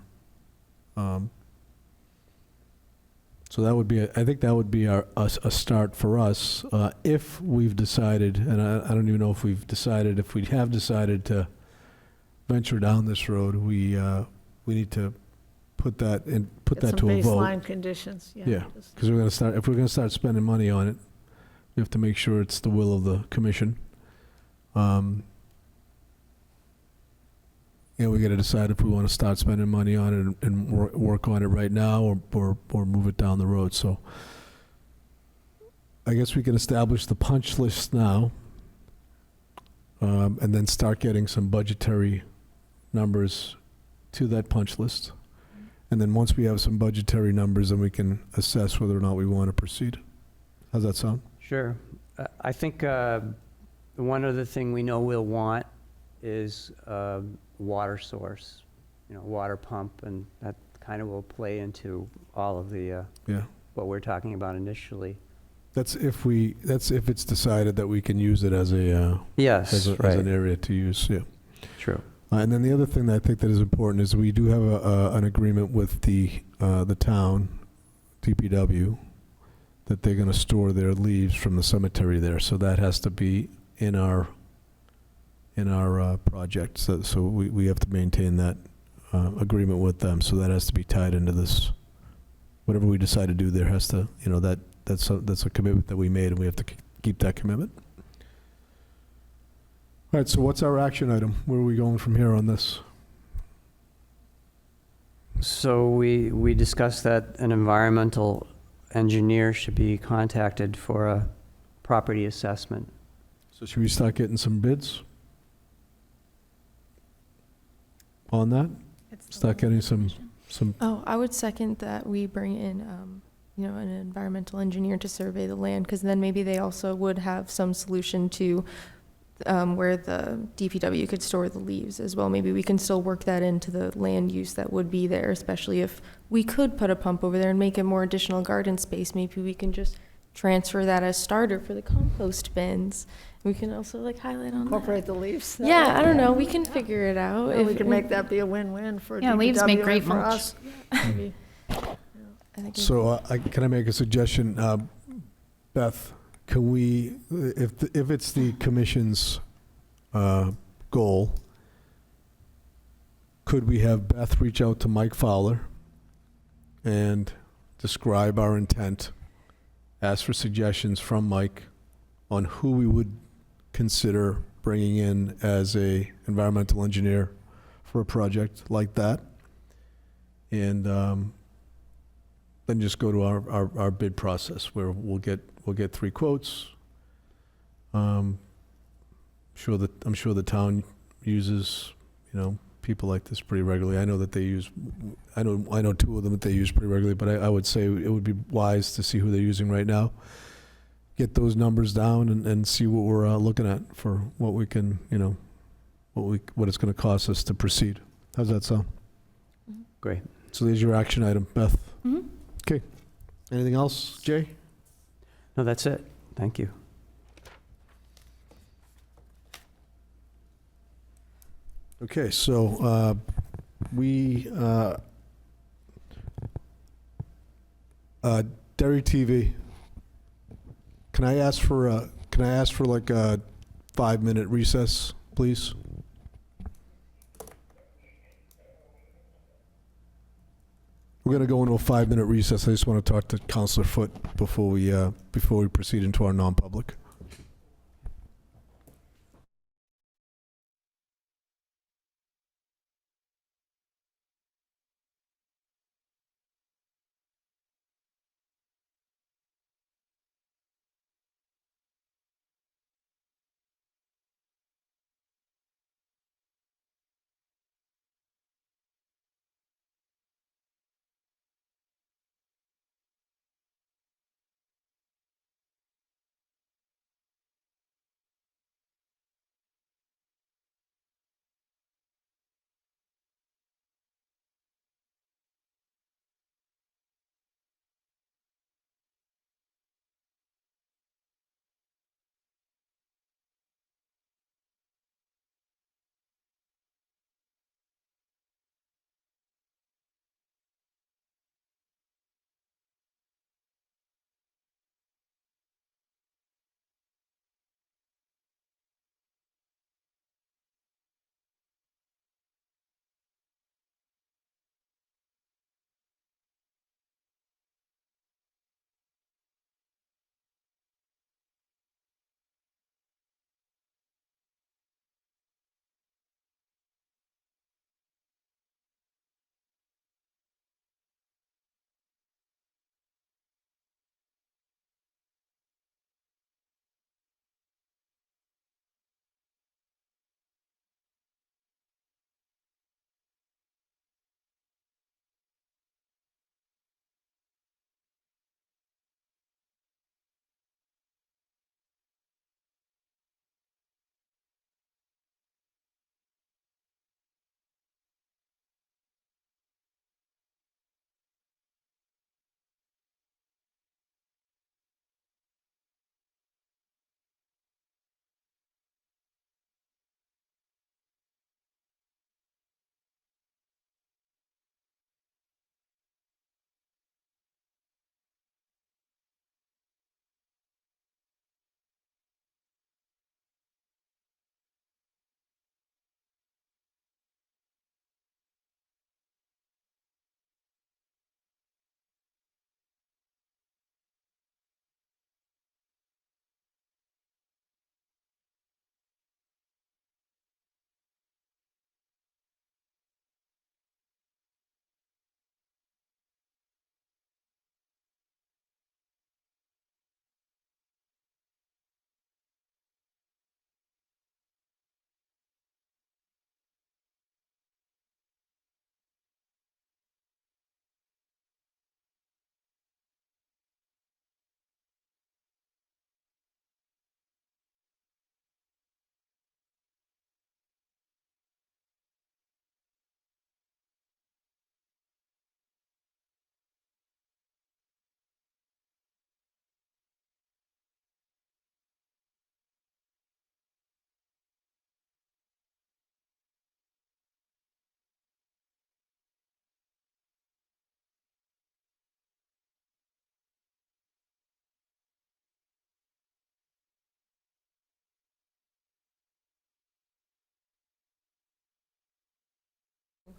So that would be, I think that would be a start for us, if we've decided, and I don't even know if we've decided, if we have decided to venture down this road, we need to put that to a vote. Get some baseline conditions, yeah. Yeah, just- because if we're gonna start spending money on it, we have to make sure it's the will of the commission. we got to decide if we want to start spending money on it and work on it right now or move it down the road. So I guess we can establish the punch list now, and then start getting some budgetary numbers to that punch list. And then once we have some budgetary numbers, then we can assess whether or not we want to proceed. How's that sound? Sure. I think one other thing we know we'll want is water source, water pump, and that kind of will play into all of the Yeah. what we're talking about initially. That's if it's decided that we can use it as a Yes, as right. an area to use. Yeah. True. And then the other thing that I think that is important is we do have an agreement with the town, DPW, that they're going to store their leaves from the cemetery there. So that has to be in our project. So we have to maintain that agreement with them. So that has to be tied into this. Whatever we decide to do there has to, that's a commitment that we made, and we have to keep that commitment. All right, so what's our action item? Where are we going from here on this? So we discussed that an environmental engineer should be contacted for a property assessment. So should we start getting some bids on that? It's the Start getting some, Oh, I would second that we bring in, an environmental engineer to survey the land, because then maybe they also would have some solution to where the DPW could store the leaves as well. Maybe we can still work that into the land use that would be there, especially if we could put a pump over there and make it more additional garden space. Maybe we can just transfer that as starter for the compost bins. We can also highlight on Incorporate that. the leaves. Yeah, I don't know. We can figure it out. Or we can make that be a win-win for Yeah, leaves make DPW great and for mulch. us. Maybe. I think so can I make a suggestion? Beth, can we, if it's the commission's goal, could we have Beth reach out to Mike Fowler and describe our intent, ask for suggestions from Mike on who we would consider bringing in as a environmental engineer for a project like that, and then just go to our bid process where we'll get 3 quotes. I'm sure the town uses people like this pretty regularly. I know that they use, I know 2 of them that they use pretty regularly, but I would say it would be wise to see who they're using right now. Get those numbers down and see what we're looking at for what we can, what it's going to cost us to proceed. How's that sound? Great. So there's your action item, Beth. Mhm. Okay. Anything else, Jay? No, that's it. Thank you. Okay, so Derry TV. Can I ask for like a 5-minute recess, please? We're going to go into a 5-minute recess. I just want to talk to Councilor Foote before we proceed into our non-public.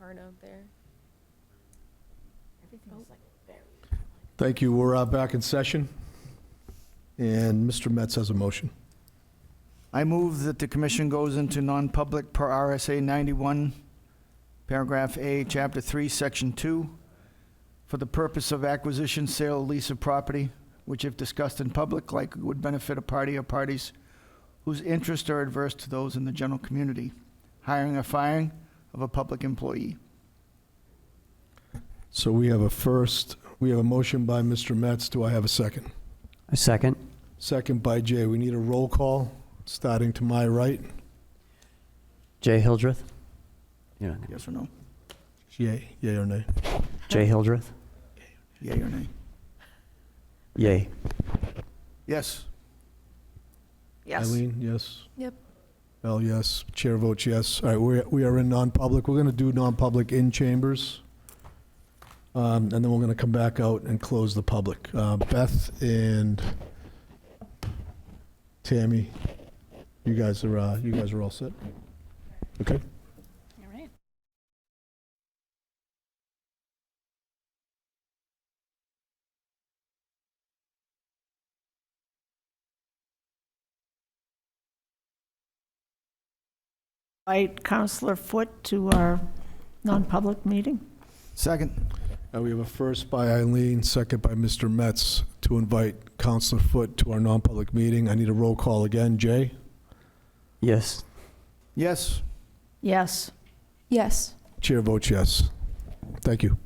hard out there. Everything's like very. Thank you. We're back in session. And Mr. Metz has a motion. I move that the commission goes into non-public per RSA 91, paragraph A, chapter 3, section 2, for the purpose of acquisition, sale, or lease of property, which if discussed in public likely would benefit a party or parties whose interests are adverse to those in the general community, hiring or firing of a public employee. So we have a motion by Mr. Metz. Do I have a second? A second. Second by Jay. We need a roll call, starting to my right. Jay Hildreth? Yeah. Yes or no? Yay or nay? Jay Hildreth? Yea or nay? Yay. Yes. Yes. Eileen, yes? Yep. Bell, yes. Chair votes yes. All right, we are in non-public. We're going to do non-public in chambers. And then we're going to come back out and close the public. Beth and Tammy, you guys are all set? Okay. All right. Invite Counselor Foot to our non-public meeting. Second. We have a first by Eileen, second by Mr. Metz to invite Counselor Foot to our non-public meeting. I need a roll call again. Jay? Yes. Yes. Yes. Yes. Chair votes yes. Thank you.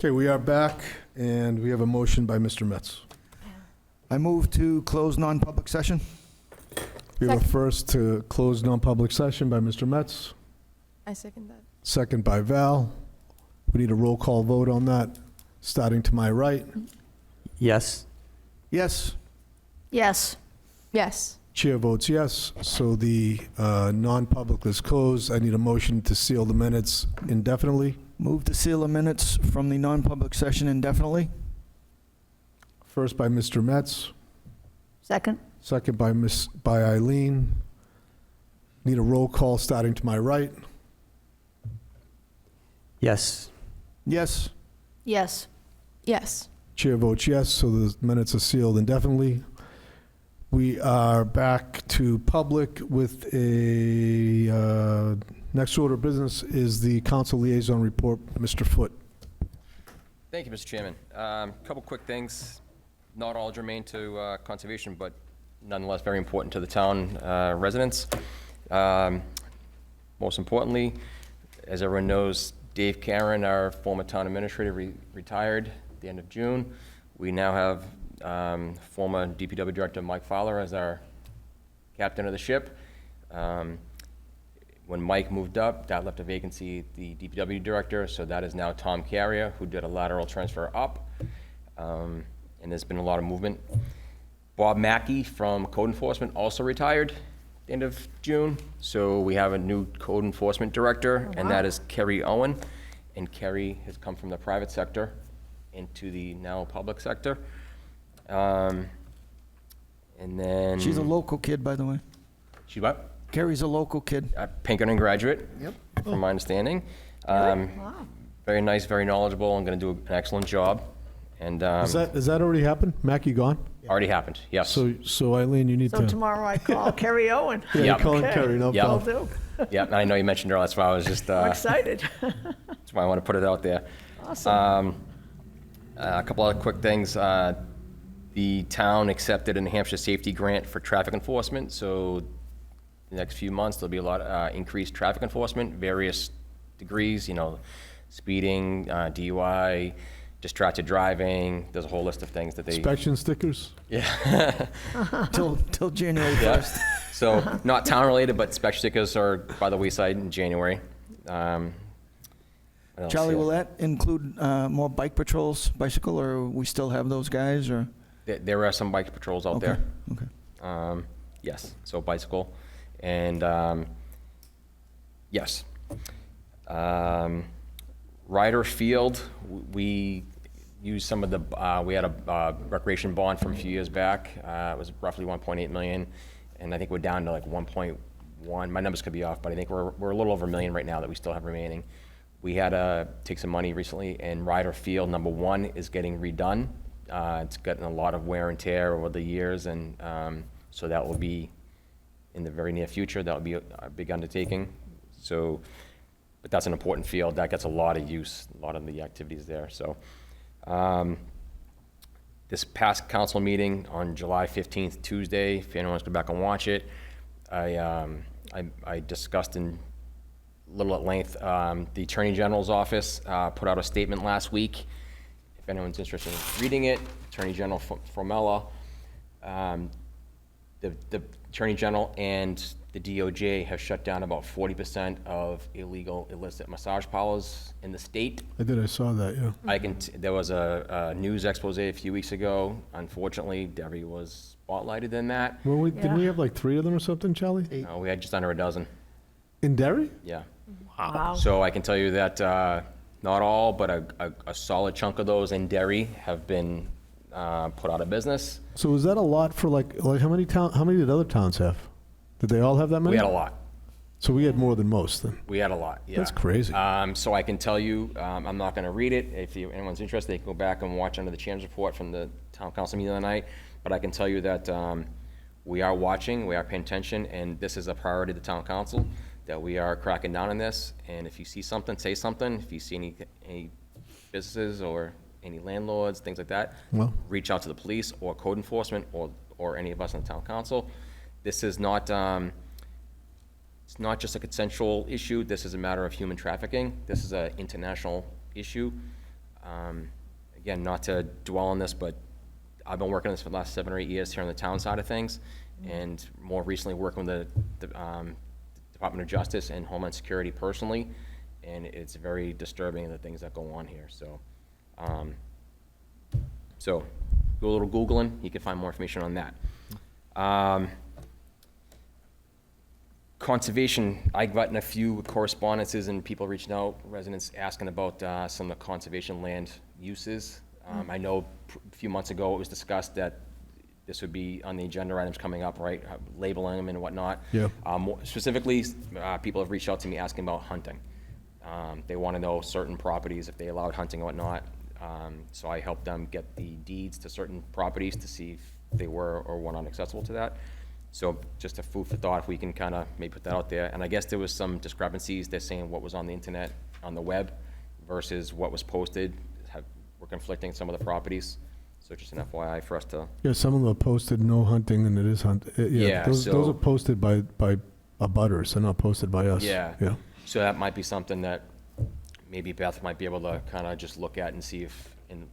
Okay, we are back, and we have a motion by Mr. Metz. I move to close non-public session. We have a first to close non-public session by Mr. Metz, I second that. second by Val. We need a roll call vote on that, starting to my right. Yes. Yes. Yes. Yes. Chair votes yes, so the non-public is closed. I need a motion to seal the minutes indefinitely. Move to seal the minutes from the non-public session indefinitely. First by Mr. Metz, Second? second by Eileen. Need a roll call starting to my right. Yes. Yes. Yes. Yes. Chair votes yes, so the minutes are sealed indefinitely. We are back to public with a, next order of business is the council liaison report, Mr. Foote. Thank you, Mr. Chairman. Couple quick things, not all germane to conservation, but nonetheless very important to the town residents. Most importantly, as everyone knows, Dave Karen, our former town administrator, retired at the end of June. We now have former DPW Director Mike Fowler as our captain of the ship. When Mike moved up, that left a vacancy at the DPW Director, so that is now Tom Carrier, who did a lateral transfer up. And there's been a lot of movement. Bob Mackey from Code Enforcement also retired at the end of June, so we have a new Code Enforcement Director, and that is Kerry Owen. And Kerry has come from the private sector into the now public sector. And then... She's a local kid, by the way. She what? Carrie's a local kid. Pinkerton graduate. Yep. From my understanding. Wow. Very nice, very knowledgeable, and going to do an excellent job. And Has that already happened? Mackie gone? already happened, yes. So Eileen, you need So to. tomorrow I call Kerry Owen. Yeah, Yep. call him Okay. Kerry, no Yep. Will problem. do. Yeah, and I know you mentioned earlier, that's why I was just, I'm that's excited. why I want to put it out there. Awesome. A couple other quick things. The town accepted a New Hampshire safety grant for traffic enforcement, so the next few months, there'll be a lot of increased traffic enforcement, various degrees, speeding, DUI, distracted driving, there's a whole list of things that they... Inspection stickers? Yeah. Till January Yeah. 1st. So, not town-related, but inspection stickers are by the wayside in January. What else Charlie, here? will that include more bike patrols, bicycle, or we still have those guys, or? There are some bike patrols out there. Okay. Yes, so bicycle, and, yes. Ryder Field, we used some of the, we had a recreation bond from a few years back. It was roughly 1.8 million, and I think we're down to like 1.1. My numbers could be off, but I think we're a little over $1 million right now that we still have remaining. We had to take some money recently, and Ryder Field, number 1, is getting redone. It's gotten a lot of wear and tear over the years, and so that will be, in the very near future, that will be a big undertaking. So, but that's an important field. That gets a lot of use, a lot of the activities there. So, this past council meeting on July 15th, Tuesday, if anyone wants to go back and watch it, I discussed in a little at length, the Attorney General's office put out a statement last week. If anyone's interested in reading it, Attorney General Formella, the Attorney General and the DOJ have shut down about 40% of illegal illicit massage parlors in the state. I saw that, yeah. There was a news expose a few weeks ago. Unfortunately, Derry was spotlighted in that. Well, didn't we have like 3 of them or something, Charlie? We had just under a dozen, In Derry? yeah. Wow. So I can tell you that not all, but a solid chunk of those in Derry have been put out of business. So is that a lot for like how many did other towns have? Did they all have that many? We had a lot. So we had more than most then. We had a lot, yeah. That's crazy. So I can tell you, I'm not going to read it. If anyone's interested, they can go back and watch under the chairman's report from the town council meeting the other night. But I can tell you that we are watching, we are paying attention, and this is a priority of the town council, that we are cracking down on this. And if you see something, say something. If you see any businesses or any landlords, things like that, Well. reach out to the police or code enforcement or any of us in the town council. This is not, it's not just a consensual issue. This is a matter of human trafficking. This is an international issue. Again, not to dwell on this, but I've been working on this for the last 7 or 8 years here on the town side of things, and more recently working with the Department of Justice and Homeland Security personally, and it's very disturbing, the things that go on here, so. So, do a little Googling, you can find more information on that. Conservation, I've gotten a few correspondences and people reaching out, residents asking about some of the conservation land uses. I know a few months ago it was discussed that this would be on the agenda items coming up, right? Labeling them and whatnot. Yeah. Specifically, people have reached out to me asking about hunting. They want to know certain properties, if they allowed hunting or whatnot. So I helped them get the deeds to certain properties to see if they were or were not accessible to that. So just a food for thought, if we can kind of maybe put that out there. And I guess there was some discrepancies. They're saying what was on the internet, on the web, versus what was posted, were conflicting some of the properties. So just an FYI for us to. Yeah, some of them are posted no hunting, and it is hunt. Yeah, those so- are posted by abutters, they're not posted by us. Yeah. Yeah. So that might be something that maybe Beth might be able to kind of just look at and see if, and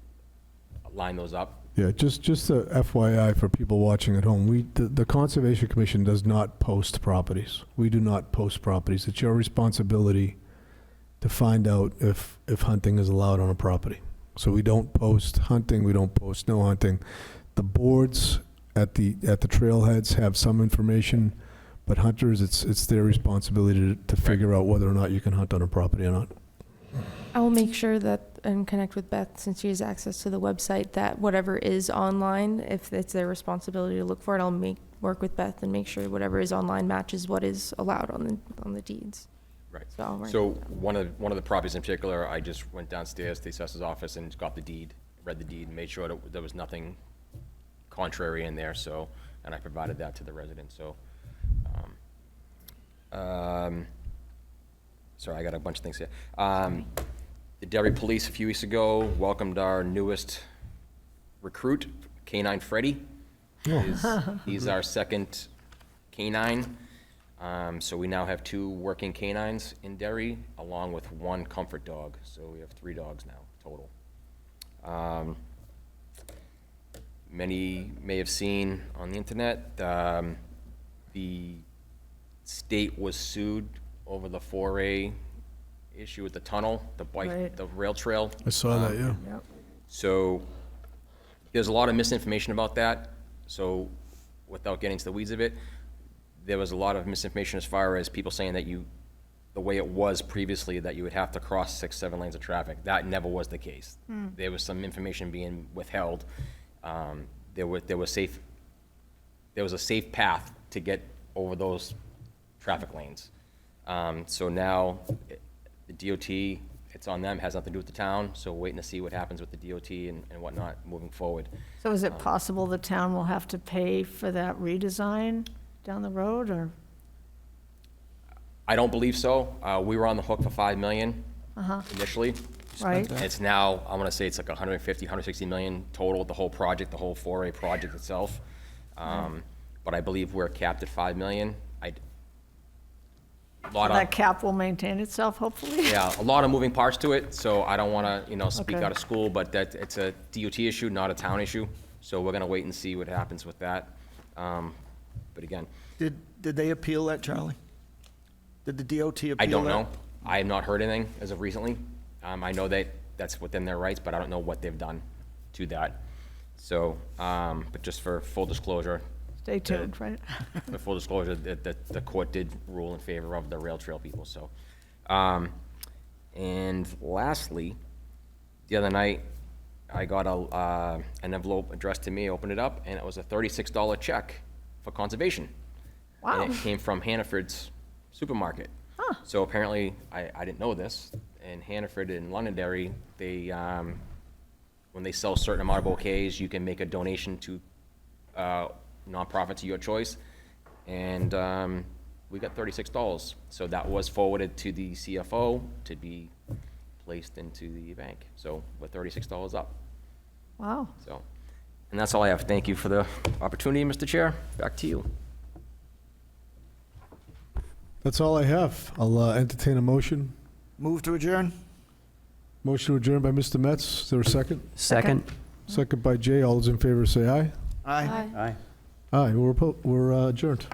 line those up. Yeah, just a FYI for people watching at home, the Conservation Commission does not post properties. We do not post properties. It's your responsibility to find out if hunting is allowed on a property. So we don't post hunting, we don't post no hunting. The boards at the trailheads have some information, but hunters, it's their responsibility to figure out whether or not you can hunt on a property or not. I'll make sure that, and connect with Beth, since she has access to the website, that whatever is online, if it's their responsibility to look for it, I'll work with Beth and make sure whatever is online matches what is allowed on the deeds. Right. So I'll write- So one of the properties in particular, I just went downstairs to the assessor's office and got the deed, read the deed, and made sure that there was nothing contrary in there, so, and I provided that to the resident, so. Sorry, I got a bunch of things here. The Derry Police a few weeks ago welcomed our newest recruit, K-9 Freddy. He's our second canine. So we now have 2 working canines in Derry, along with 1 comfort dog. So we have 3 dogs now total. Many may have seen on the internet, the state was sued over the 4A issue with the tunnel, the bike, Right. the rail trail. I saw that, yeah. Yep. So there's a lot of misinformation about that. So without getting into the weeds of it, there was a lot of misinformation as far as people saying that the way it was previously, that you would have to cross 6, 7 lanes of traffic. That never was the case. There was some information being withheld. There was a safe path to get over those traffic lanes. So now the DOT, it's on them, has nothing to do with the town, so we're waiting to see what happens with the DOT and whatnot moving forward. So is it possible the town will have to pay for that redesign down the road, or? I don't believe so. We were on the hook for $5 million initially. Right? It's now, I want to say it's like 150, 160 million total, the whole project, the whole 4A project itself. But I believe we're capped at 5 million. That cap will maintain itself, hopefully? Yeah, a lot of moving parts to it, so I don't want to, speak Okay. out of school, but that, it's a DOT issue, not a town issue. So we're going to wait and see what happens with that. But again, Did they appeal that, Charlie? Did the DOT appeal that? I don't know. I have not heard anything as of recently. I know that that's within their rights, but I don't know what they've done to that. So, but just for full disclosure, Stay tuned, right? for full disclosure, that the court did rule in favor of the rail trail people, so. And lastly, the other night, I got an envelope addressed to me, opened it up, and it was a $36 check for conservation. Wow. And it came from Hannaford's supermarket. So apparently, I didn't know this, in Hannaford and Londonderry, they, when they sell a certain amount of bouquets, you can make a donation to nonprofits of your choice, and we got $36. So that was forwarded to the CFO to be placed into the bank. So we're $36 up. Wow. So, and that's all I have. Thank you for the opportunity, Mr. Chair. Back to you. That's all I have. I'll entertain a motion. Move to adjourn? Motion to adjourn by Mr. Metz. Is there a second? Second? Second by Jay. All those in favor say aye. Aye. Aye. Aye, we're adjourned.